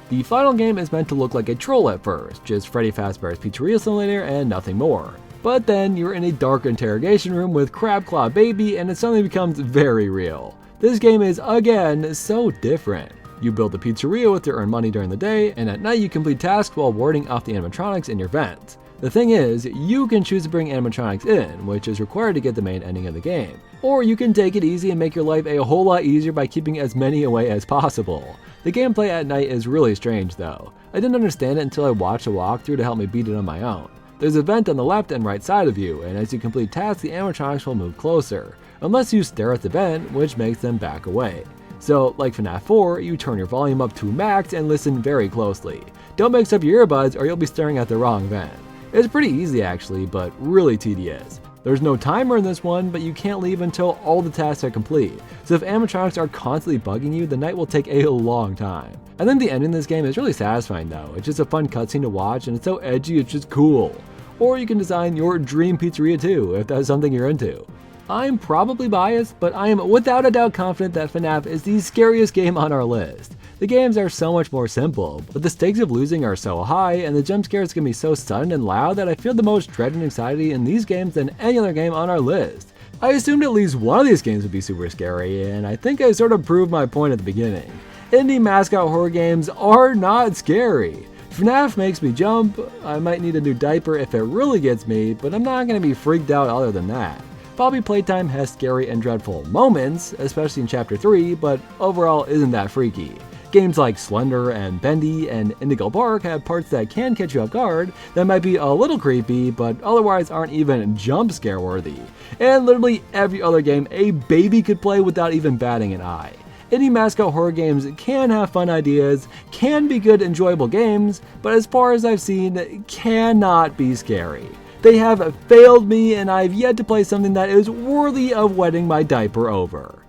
The final game is meant to look like a troll at first, just Freddy Fazbear's Pizzeria simulator and nothing more. But then you're in a dark interrogation room with Crab Claw Baby and it suddenly becomes very real. This game is, again, so different. You build the pizzeria with to earn money during the day, and at night you complete tasks while warding off the animatronics in your vent. The thing is, you can choose to bring animatronics in, which is required to get the main ending of the game. Or you can take it easy and make your life a whole lot easier by keeping as many away as possible. The gameplay at night is really strange though. I didn't understand it until I watched a walkthrough to help me beat it on my own. There's a vent on the left and right side of you, and as you complete tasks the animatronics will move closer, unless you stare at the vent, which makes them back away. So, like FNAF 4, you turn your volume up to max and listen very closely. Don't mix up your earbuds or you'll be staring at the wrong vent. It's pretty easy actually, but really tedious. There's no timer in this one, but you can't leave until all the tasks are complete. So if animatronics are constantly bugging you, the night will take a long time. And then the ending of this game is really satisfying though. It's just a fun cutscene to watch and it's so edgy it's just cool. Or you can design your dream pizzeria too, if that's something you're into. I'm probably biased, but I am without a doubt confident that FNAF is the scariest game on our list. The games are so much more simple, but the stakes of losing are so high and the jump scares can be so sudden and loud that I feel the most dread and anxiety in these games than any other game on our list. I assumed at least one of these games would be super scary, and I think I sort of proved my point at the beginning. Indie Mascot Horror games are not scary. FNAF makes me jump, I might need a new diaper if it really gets me, but I'm not going to be freaked out other than that. Probably Playtime has scary and dreadful moments, especially in Chapter 3, but overall isn't that freaky. Games like Slender and Bendy and Indigo Park have parts that can catch you off guard that might be a little creepy, but otherwise aren't even jump scare worthy. And literally every other game a baby could play without even batting an eye. Indie Mascot Horror games can have fun ideas, can be good enjoyable games, but as far as I've seen, cannot be scary. They have failed me and I've yet to play something that is worthy of wetting my diaper over.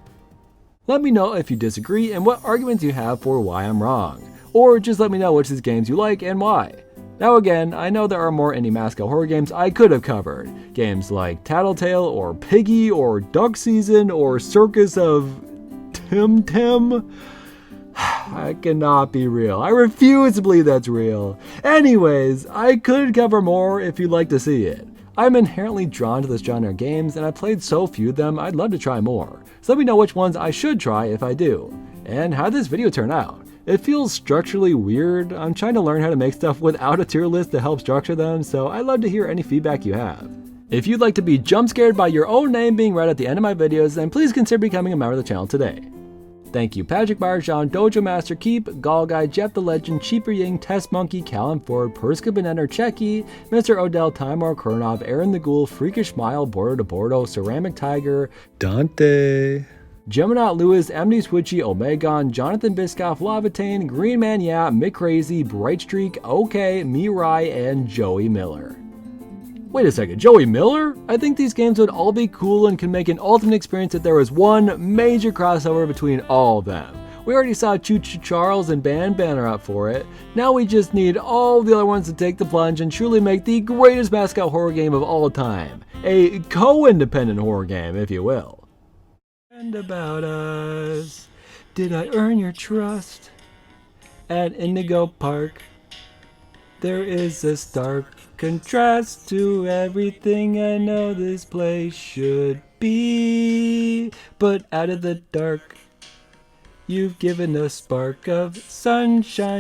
Let me know if you disagree and what arguments you have for why I'm wrong. Or just let me know which of these games you like and why. Now again, I know there are more indie mascot horror games I could have covered. Games like Tattletale or Piggy or Duck Season or Circus of Tim Tim. I cannot be real. I refuse to believe that's real. Anyways, I could cover more if you'd like to see it. I'm inherently drawn to this genre of games, and I've played so few of them, I'd love to try more. So let me know which ones I should try if I do. And how'd this video turn out? It feels structurally weird. I'm trying to learn how to make stuff without a tier list to help structure them, so I'd love to hear any feedback you have. If you'd like to be jump scared by your own name being read at the end of my videos, then please consider becoming a member of the channel today. Thank you Patrick Barjan, Dojo Master Keep, Gall Guy, Jeff the Legend, Cheaper Ying, Test Monkey, Callum Ford, Perska Banana, Checky, Mr. Odell, Timor Kernov, Aaron the Ghoul, Freakish Smile, Bordo de Bordo, Ceramic Tiger, Dante, Geminot Lewis, MD Switchy, Omegon, Jonathan Biscoff, Lavatane, Green Man Yeah, Mick Crazy, Bright Streak, OK, Mirai, and Joey Miller. Wait a second, Joey Miller? I think these games would all be cool and can make an ultimate experience if there was one major crossover between all of them. We already saw Choo-Choo Charles and Banban are up for it. Now we just need all the other ones to take the plunge and truly make the greatest mascot horror game of all time. A co-independent horror game, if you will. And about us, did I earn your trust? At Indigo Park, there is a stark contrast to everything I know this place should be. But out of the dark, you've given a spark of sunshine.